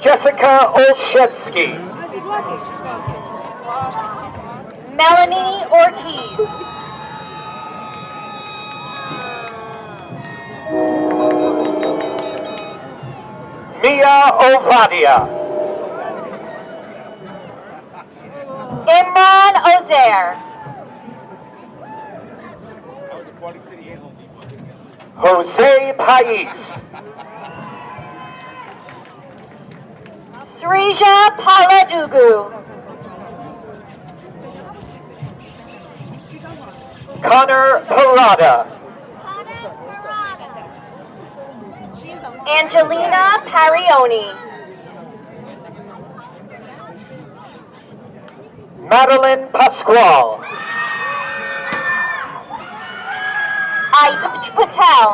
Speaker 10: Jessica Olszewski.
Speaker 1: She's walking. She's walking.
Speaker 9: Melanie Ortiz.
Speaker 10: Mia Ovadia.
Speaker 9: Imran Ozair.
Speaker 10: Jose Pais.
Speaker 9: Srija Paladugu.
Speaker 10: Connor Parada.
Speaker 9: Angelina Parioni.
Speaker 10: Madeline Pasquale.
Speaker 9: Ayush Patel.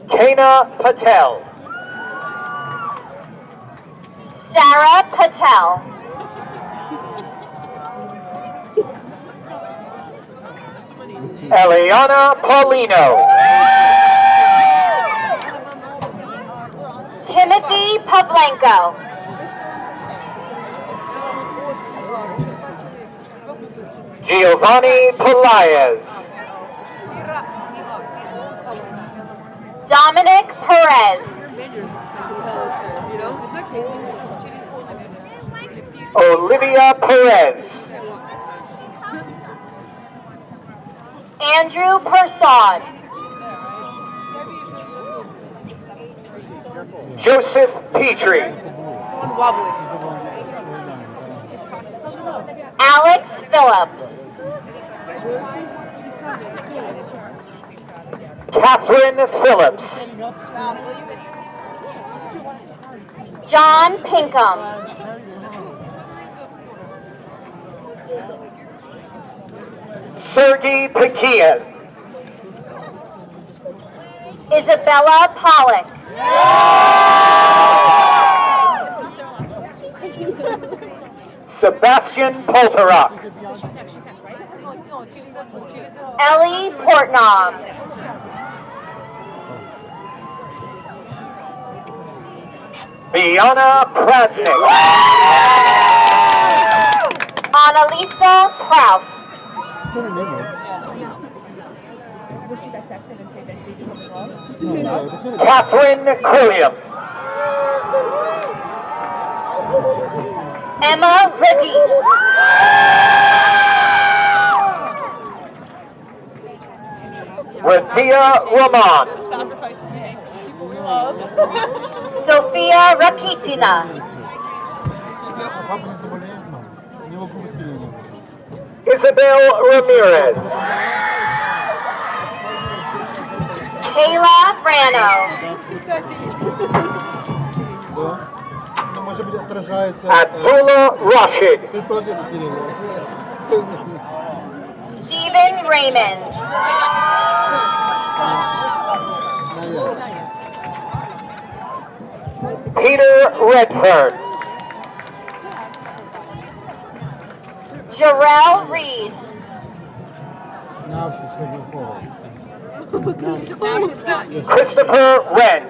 Speaker 10: Kana Patel.
Speaker 9: Sarah Patel.
Speaker 10: Eliana Paulino.
Speaker 9: Timothy Pavlenko.
Speaker 10: Giovanni Pelaez.
Speaker 9: Dominic Perez.
Speaker 10: Olivia Perez.
Speaker 9: Andrew Persad.
Speaker 10: Joseph Petrie.
Speaker 9: Alex Phillips.
Speaker 10: Catherine Phillips.
Speaker 9: John Pinkham.
Speaker 6: Sergey Pekian.
Speaker 9: Isabella Pollock.
Speaker 6: Sebastian Polterock.
Speaker 9: Ellie Portnoy.
Speaker 6: Biana Prasnik.
Speaker 9: Annalisa Kraus.
Speaker 6: Catherine Quilliam.
Speaker 9: Emma Regis.
Speaker 6: Radia Roman.
Speaker 9: Sofia Rakitina.
Speaker 6: Isabel Ramirez.
Speaker 9: Kayla Brano.
Speaker 4: Ну, может быть, отражается...
Speaker 6: Abdullah Rashid.
Speaker 4: Ты тоже не сильно.
Speaker 9: Stephen Raymond.
Speaker 6: Peter Redfern.
Speaker 9: Jarrell Reed.
Speaker 4: Now she's taking forward.
Speaker 6: Christopher Wren.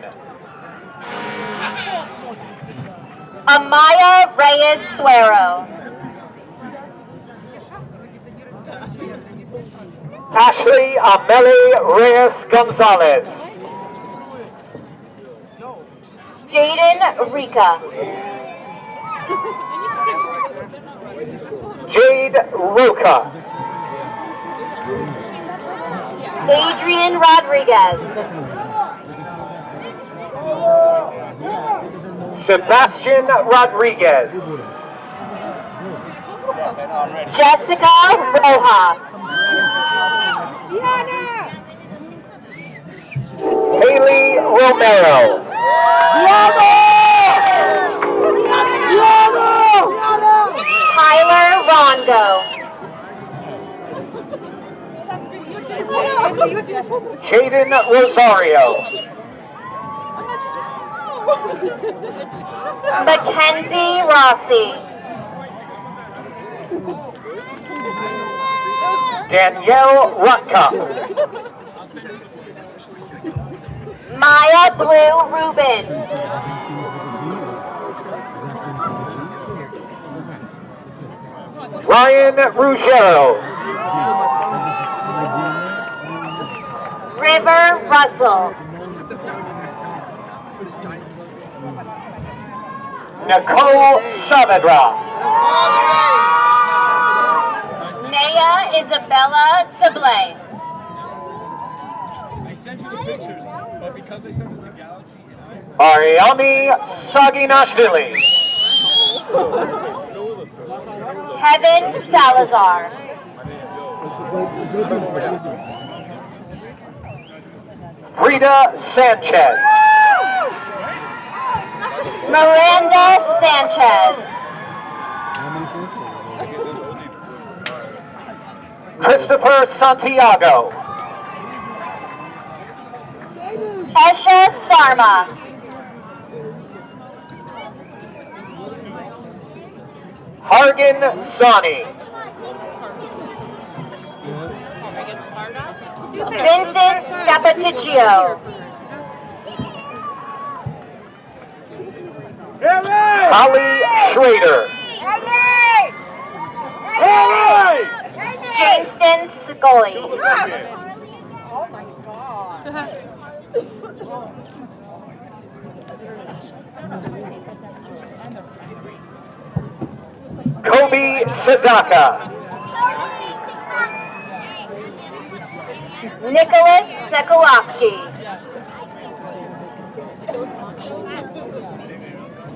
Speaker 9: Amaya Reyes Suero.
Speaker 6: Ashley Amelie Reyes Gonzalez.
Speaker 9: Jaden Rika.
Speaker 6: Jade Roca.
Speaker 9: Adrian Rodriguez.
Speaker 6: Sebastian Rodriguez.
Speaker 9: Jessica Rojas.
Speaker 6: Haley Romero.
Speaker 9: Tyler Rongo.
Speaker 6: Jaden Rosario.
Speaker 9: Mackenzie Rossi.
Speaker 6: Danielle Rutka.
Speaker 9: Maya Blue Rubin.
Speaker 6: Ryan Ruggiero.
Speaker 9: River Russell.
Speaker 6: Nicole Saavedra.
Speaker 9: Naya Isabella Sablé.
Speaker 11: I sent you the pictures, but because I sent it to Galaxy and
Speaker 6: Ariami Saginashvili.
Speaker 9: Kevin Salazar.
Speaker 6: Frida Sanchez.
Speaker 9: Miranda Sanchez.
Speaker 6: Christopher Santiago.
Speaker 9: Esha Sarma.
Speaker 6: Hargan Sani.
Speaker 9: Vincent Scapaticcio.
Speaker 6: Holly Schrader.
Speaker 9: Jameson Scully.
Speaker 2: Oh my god.
Speaker 6: Kobe Sadaka.
Speaker 9: Nicholas Sokolowski.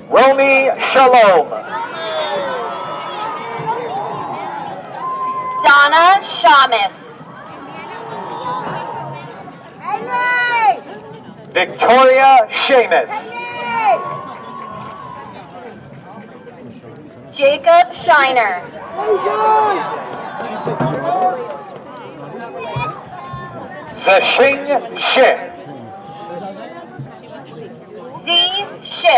Speaker 6: Romy Shalom.
Speaker 9: Donna Shamus.
Speaker 6: Victoria Seamus.
Speaker 9: Jacob Shiner.
Speaker 6: Zheng Shi.
Speaker 9: Z Shi.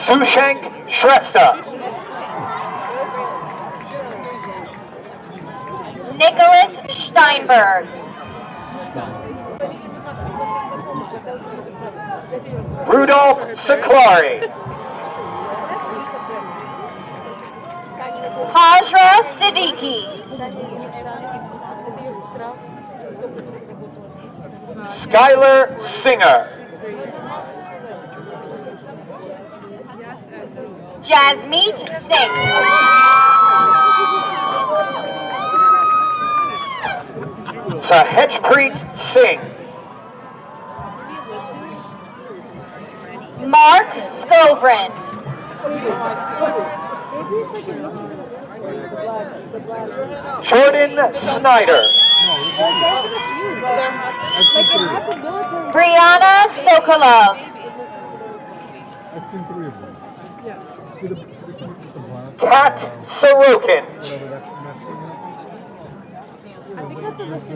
Speaker 6: Sushank Shrestha.
Speaker 9: Nicholas Steinberg.
Speaker 6: Rudolph Siklari.
Speaker 9: Hajra Siddiqui.
Speaker 6: Skylar Singer.
Speaker 9: Jasmeet Singh.
Speaker 6: Sahejpreet Singh.
Speaker 9: Mark Scovrin.
Speaker 6: Jordan Snyder.
Speaker 9: Brianna Sokolov.
Speaker 4: I've seen 3 of them. See the black?
Speaker 6: Kat Sorokin.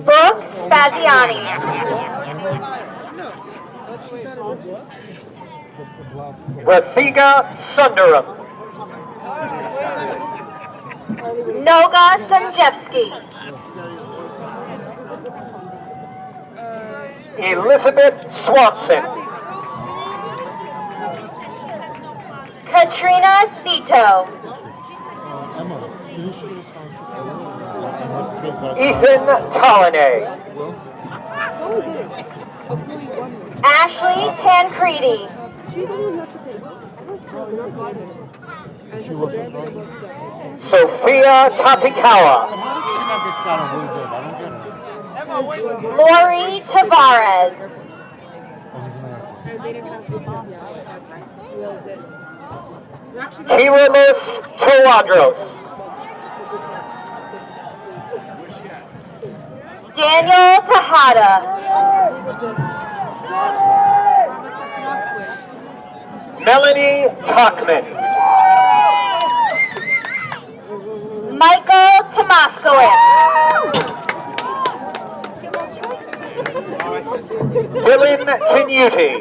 Speaker 9: Brooke Spaziani.
Speaker 6: Rathiga Sundaram.
Speaker 9: Noga Sanjevsky.
Speaker 6: Elizabeth Swanson.
Speaker 9: Katrina Cito.
Speaker 4: Emma, can you show this
Speaker 6: Ethan Tolliday.
Speaker 9: Ashley Tancredi.
Speaker 6: Sophia Tatikawa.
Speaker 9: Lori Tavares.
Speaker 6: Kirilos Tawadros.
Speaker 9: Daniel Tejada.
Speaker 6: Melanie Tuckman.
Speaker 9: Michael Tomaskowitz.
Speaker 6: Dylan Tinuti.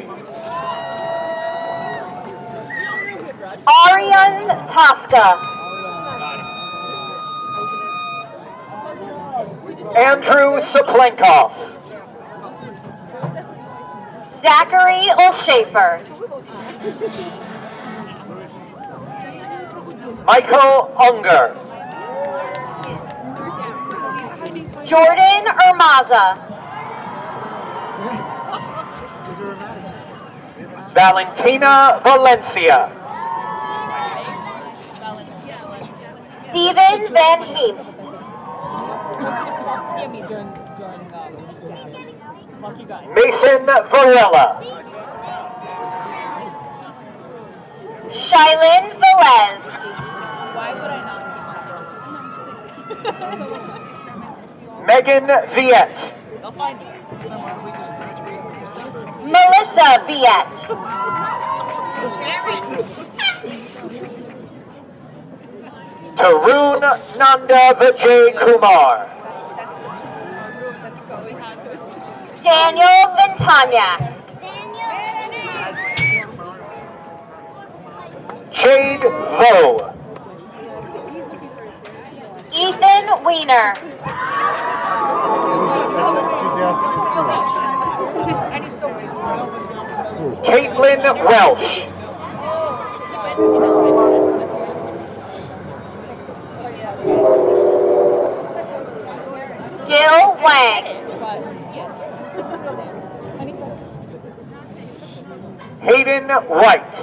Speaker 9: Arian Tosca.
Speaker 6: Andrew Saplenkov.
Speaker 9: Zachary Olshafer.
Speaker 6: Michael Unger.
Speaker 9: Jordan Ermaza.
Speaker 6: Valentina Valencia.
Speaker 9: Stephen Van Heemst.
Speaker 6: Mason Varela.
Speaker 9: Shylin Velez.
Speaker 6: Megan Viette.
Speaker 9: Melissa Viette.
Speaker 6: Tarun Nanda Vijay Kumar.
Speaker 9: Daniel Ventagnac.
Speaker 6: Jade Vo.
Speaker 9: Ethan Weiner.
Speaker 6: Caitlin Welsh.
Speaker 9: Gil Wang.
Speaker 6: Hayden White.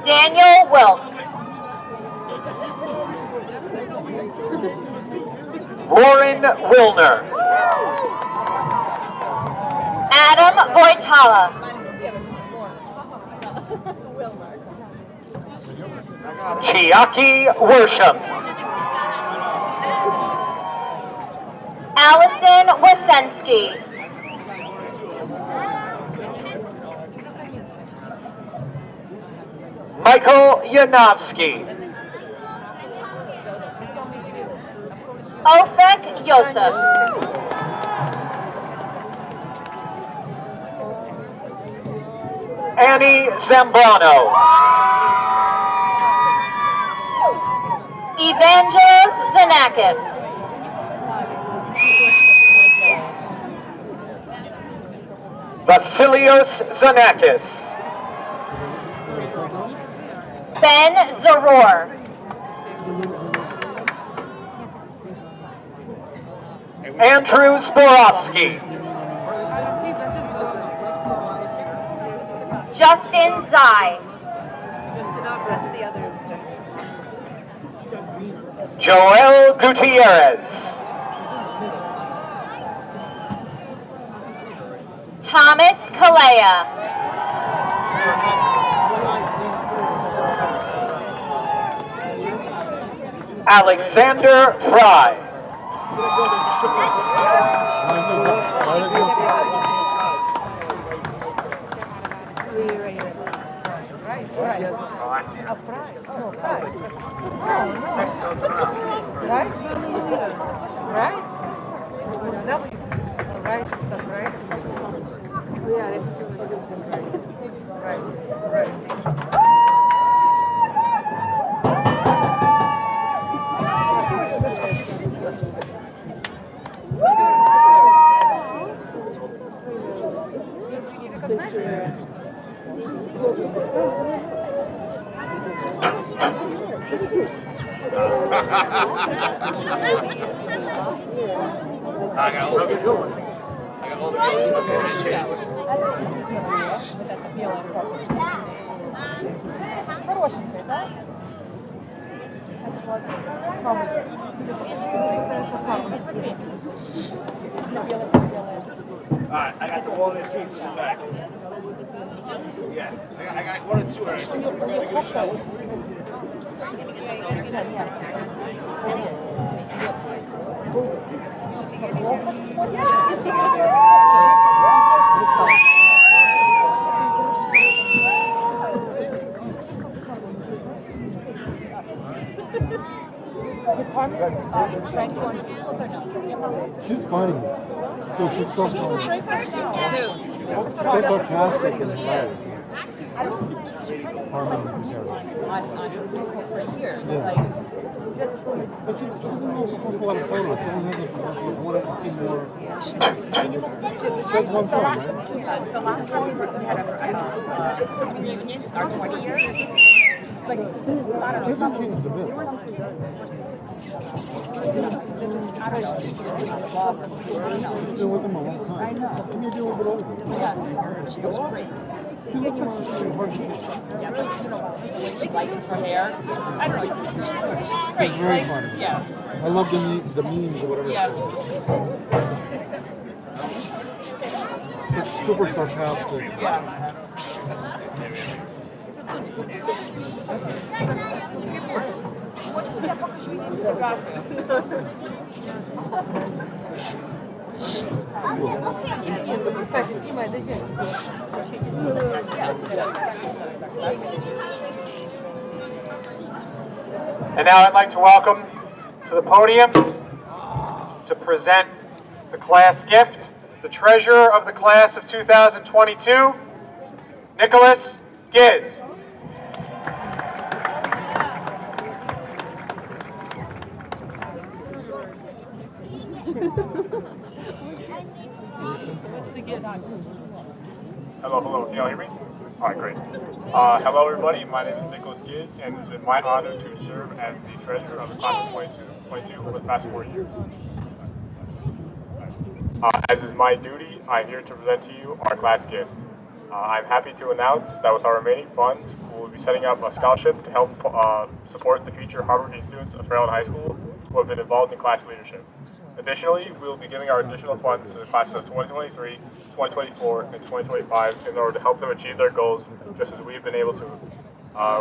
Speaker 9: Daniel Wilk.
Speaker 6: Lauren Wilner.
Speaker 9: Adam Voitala.
Speaker 6: Chiaki Worsham.
Speaker 9: Allison Wasensky.
Speaker 6: Michael Yanofsky.
Speaker 9: Ofek Yosef.
Speaker 6: Annie Zambrano.
Speaker 9: Evangelos Zanakis.
Speaker 6: Vasilios Zanakis.
Speaker 9: Ben Zaror.
Speaker 6: Andrew Sporofsky.
Speaker 9: Justin Zai.
Speaker 6: Joel Gutierrez.
Speaker 9: Thomas Kalea.
Speaker 6: Alexander Fry.
Speaker 5: How's it going? I got all the Alright, I got the wall that seats in the back. Yeah, I got one or two actually.
Speaker 4: She's funny. She's so funny. So sarcastic and hilarious. But she doesn't know a lot of photos. She doesn't have I want to see more. That's one son, right?
Speaker 2: Two sons. The last time we had a reunion, our 20 years. Like, I don't know, some
Speaker 4: Changed a bit. Still with them a long time. I know. Maybe a little bit older.
Speaker 2: yeah, she was great.
Speaker 4: She looks like she's in hard shape.
Speaker 2: Yeah, but you know, the way she lightens her hair. I don't know, she's great.
Speaker 4: She's very
Speaker 2: right?
Speaker 4: funny.
Speaker 2: Yeah.
Speaker 4: I love the memes or whatever.
Speaker 2: Yeah.
Speaker 4: It's super sarcastic.
Speaker 2: Yeah.
Speaker 6: And now I'd like to welcome to the podium to present the class gift, the treasurer of the class of 2022, Nicholas Giz.
Speaker 12: Hello, can you all hear me? All right, great. Hello, everybody. My name is Nicholas Giz, and it's been my honor to serve as the treasurer of the class of 2022 over the past 4 years. As is my duty, I'm here to present to you our class gift. I'm happy to announce that with our remaining funds, we will be setting up a scholarship to help support the future Harvard students of Fairlawn High School who have been involved in class leadership. Additionally, we will be giving our additional funds to the classes of 2023, 2024, and 2025 in order to help them achieve their goals, just as we have been able to.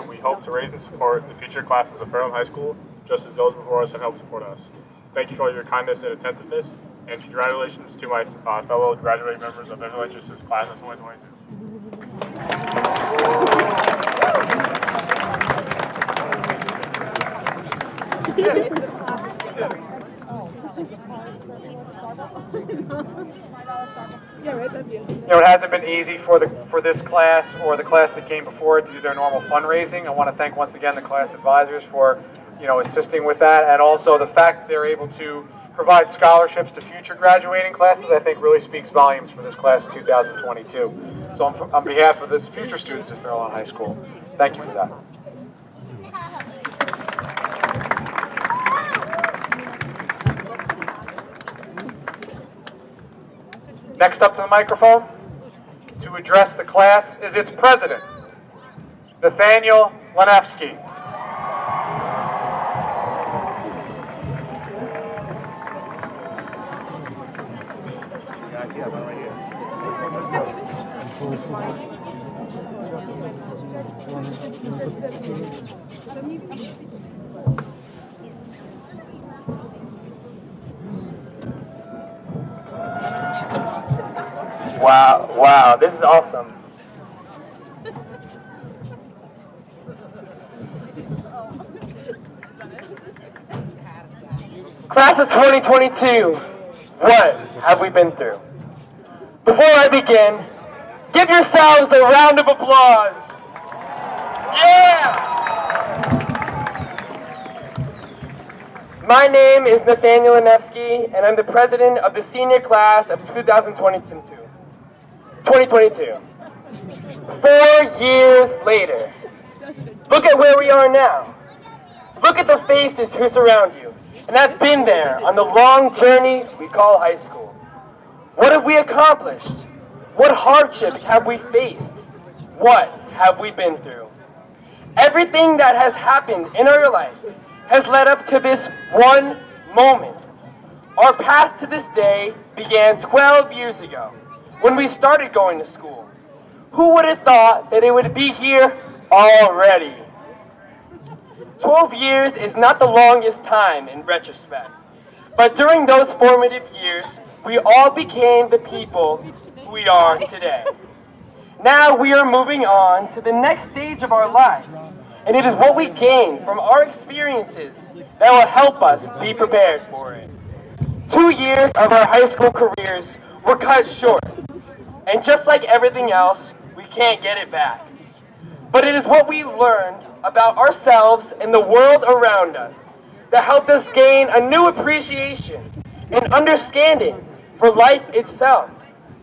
Speaker 12: We hope to raise and support the future classes of Fairlawn High School, just as those before us have helped support us. Thank you for all your kindness and attentiveness, and congratulations to my fellow graduating members of Visual Justice class of 2022.
Speaker 6: it hasn't been easy for this class or the class that came before it to do their normal fundraising. I want to thank once again the class advisors for assisting with that, and also the fact that they're able to provide scholarships to future graduating classes, I think really speaks volumes for this class of 2022. So on behalf of the future students at Fair Lawn High School, thank you for that. Next up to the microphone to address the class is its president, Nathaniel Lanefsky.
Speaker 13: Wow, this is awesome. Class of 2022, what have we been through? Before I begin, give yourselves a round of applause. Yeah! My name is Nathaniel Lanefsky, and I'm the president of the senior class of 2022. 4 years later, look at where we are now. Look at the faces who surround you, and have been there on the long journey we call high school. What have we accomplished? What hardships have we faced? What have we been through? Everything that has happened in our life has led up to this one moment. Our path to this day began 12 years ago when we started going to school. Who would have thought that it would be here already? 12 years is not the longest time in retrospect, but during those formative years, we all became the people we are today. Now we are moving on to the next stage of our lives, and it is what we gain from our experiences that will help us be prepared for it. 2 years of our high school careers were cut short, and just like everything else, we can't get it back. But it is what we learned about ourselves and the world around us that helped us gain a new appreciation and understanding for life itself,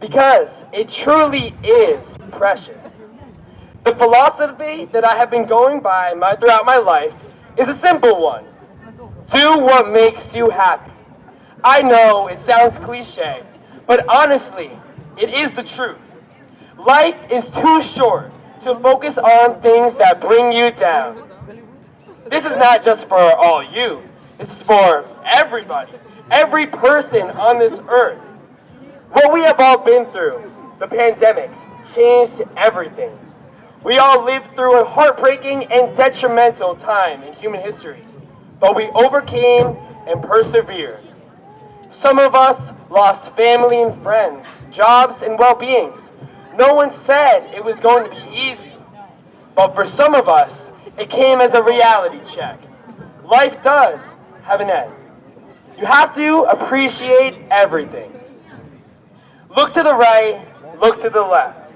Speaker 13: because it truly is precious. The philosophy that I have been going by throughout my life is a simple one. Do what makes you happy. I know it sounds cliche, but honestly, it is the truth. Life is too short to focus on things that bring you down. This is not just for all you. This is for everybody, every person on this earth. What we have all been through, the pandemic, changed everything. We all lived through a heartbreaking and detrimental time in human history, but we overcame and persevered. Some of us lost family and friends, jobs and well-beings. No one said it was going to be easy, but for some of us, it came as a reality check. Life does have an end. You have to appreciate everything. Look to the right, look to the left.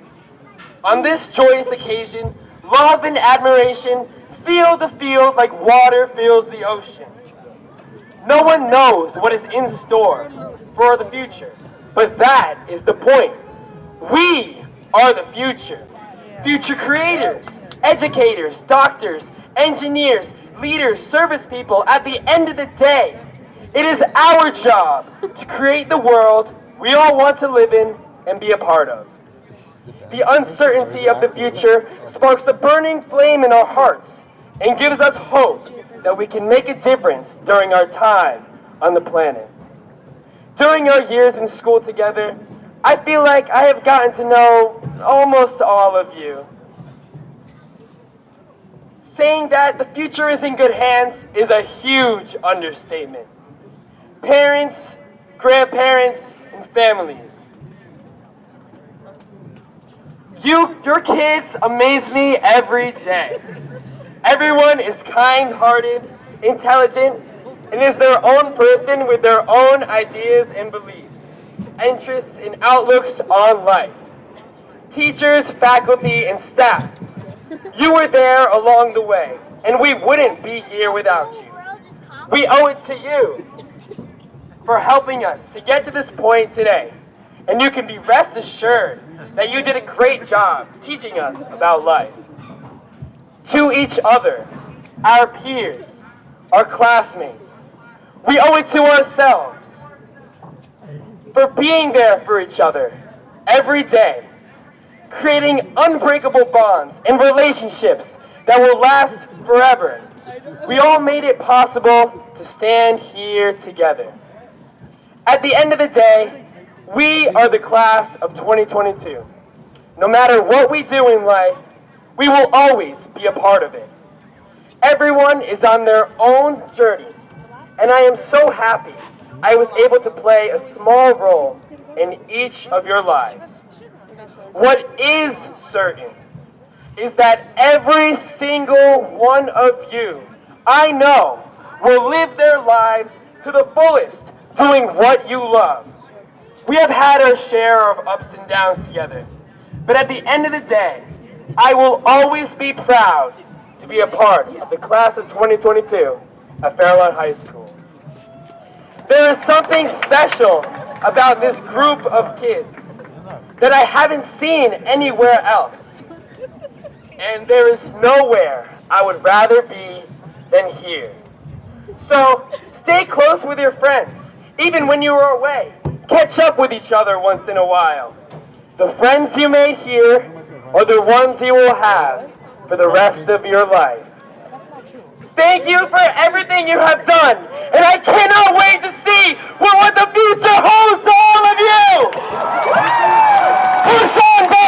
Speaker 13: On this joyous occasion, love and admiration fill the field like water fills the ocean. No one knows what is in store for the future, but that is the point. We are the future. Future creators, educators, doctors, engineers, leaders, service people. At the end of the day, it is our job to create the world we all want to live in and be a part of. The uncertainty of the future sparks a burning flame in our hearts and gives us hope that we can make a difference during our time on the planet. During our years in school together, I feel like I have gotten to know almost all of you. Saying that the future is in good hands is a huge understatement. Parents, grandparents, and families. Your kids amaze me every day. Everyone is kind-hearted, intelligent, and is their own person with their own ideas and beliefs. interests, and outlooks on life. Teachers, faculty, and staff, you were there along the way, and we wouldn't be here without you. We owe it to you for helping us to get to this point today. And you can be rest assured that you did a great job teaching us about life. To each other, our peers, our classmates, we owe it to ourselves for being there for each other every day, creating unbreakable bonds and relationships that will last forever. We all made it possible to stand here together. At the end of the day, we are the class of 2022. No matter what we do in life, we will always be a part of it. Everyone is on their own journey, and I am so happy I was able to play a small role in each of your lives. What is certain is that every single one of you, I know, will live their lives to the fullest, doing what you love. We have had our share of ups and downs together, but at the end of the day, I will always be proud to be a part of the class of 2022 at Fairlawn High School. There is something special about this group of kids that I haven't seen anywhere else, and there is nowhere I would rather be than here. So stay close with your friends, even when you are away. Catch up with each other once in a while. The friends you made here are the ones you will have for the rest of your life. Thank you for everything you have done, and I cannot wait to see what the future holds to all of you! Push on by!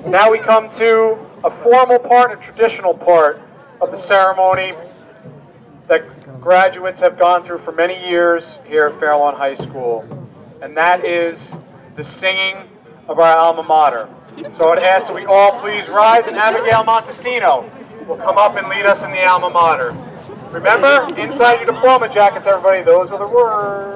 Speaker 6: Now we come to a formal part, a traditional part of the ceremony that graduates have gone through for many years here at Fairlawn High School, and that is the singing of our alma mater. So I'd ask that we all please rise, and Abigail Montesino will come up and lead us in the alma mater. Remember, inside your diploma jackets, everybody, those are the words.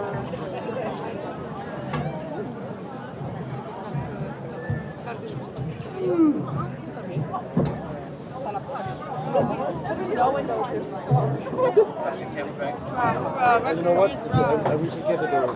Speaker 4: No one knows there's a song. You know what? I wish you get it there.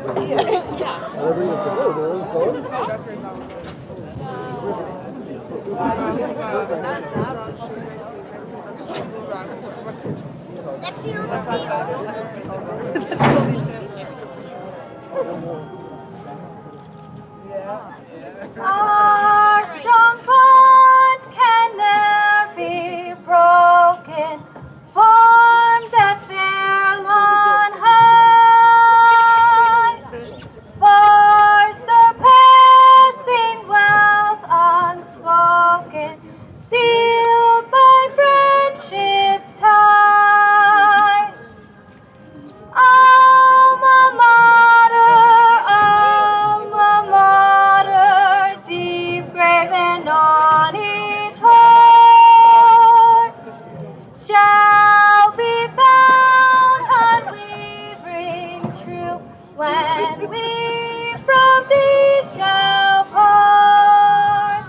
Speaker 14: Our strong bonds can never be broken, formed at Fairlawn High, far surpassing wealth unspoken, sealed by friendship's tie. Alma mater, deep graven on each heart, shall be found unwavering true when we from thee shall part.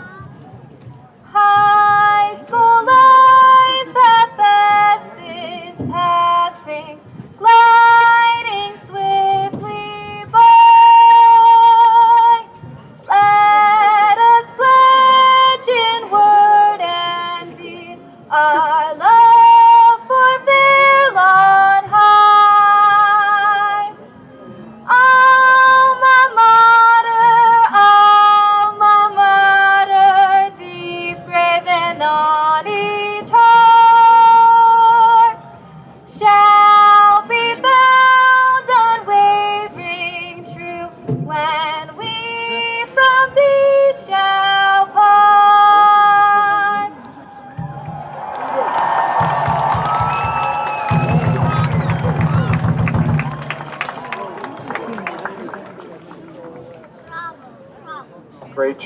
Speaker 14: High school life at best is passing, gliding swiftly by. Let us pledge in word and deed our love for Fairlawn High. Alma mater, deep graven on each heart, shall be bound unwavering true when we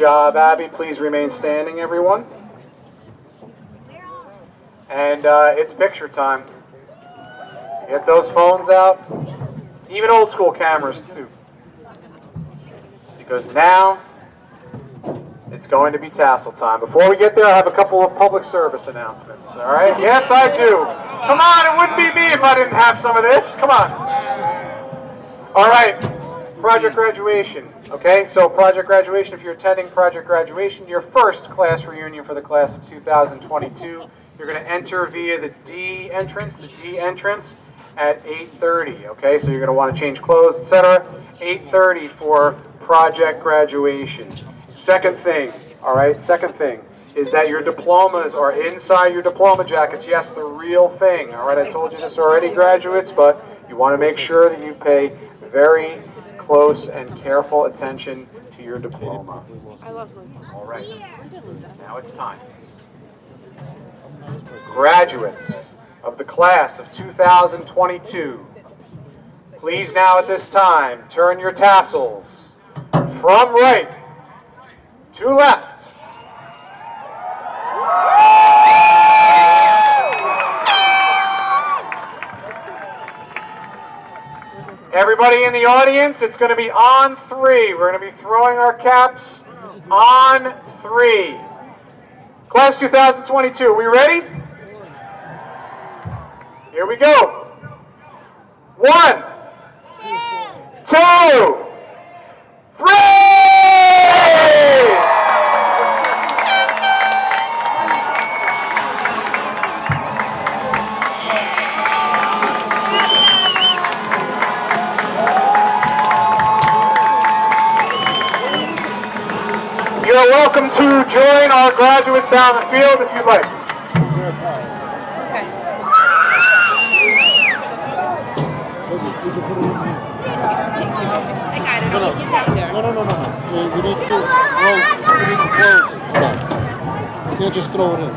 Speaker 6: job, Abby. Please remain standing, everyone. And it's picture time. Get those phones out. Even old school cameras, too. Because now, it's going to be tassel time. Before we get there, I have a couple of public service announcements. All right? Yes, I do. Come on, it wouldn't be me if I didn't have some of this. Come on. All right. Project graduation. Okay, so project graduation, if you're attending project graduation, your first class reunion for the class of 2022, you're going to enter via the D entrance at 8:30. Okay, so you're going to want to change clothes, etc. 8:30 for project graduation. Second thing, all right, second thing is that your diplomas are inside your diploma jackets. Yes, the real thing. All right, I told you this already, graduates, but you want to make sure that you pay very close and careful attention to your diploma.
Speaker 1: I love her.
Speaker 6: All right, now it's time. Graduates of the class of 2022, please now at this time turn your tassels from right to left. Everybody in the audience, it's going to be on 3. We're going to be throwing our caps on 3. Class 2022, are we ready? Here we go. 1, 2, 3! You're welcome to join our graduates down the field if you'd like.
Speaker 4: You need to close. You need to close. You can't just throw it in.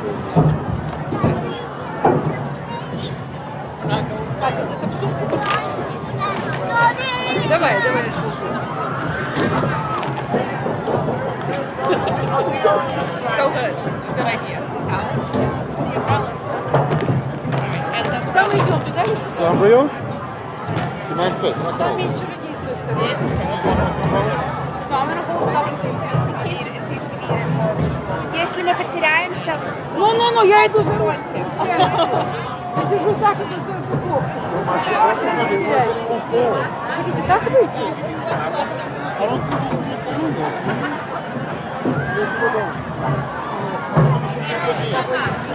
Speaker 1: Давай, я слышу. So good. Good idea. The towels. The umbrellas too. Alright, куда мы идем? Туда или сюда?
Speaker 4: Там берешь? Cement fits.
Speaker 1: Там меньше людей с той стороны. No, I'm gonna hold it up in case we need it for visual. Если мы потеряемся... Ну, я иду за Ронти. Я держу Сашу за кофту. Осторожно, не теряйте. Хотите так выйти?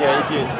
Speaker 4: Yeah, it is.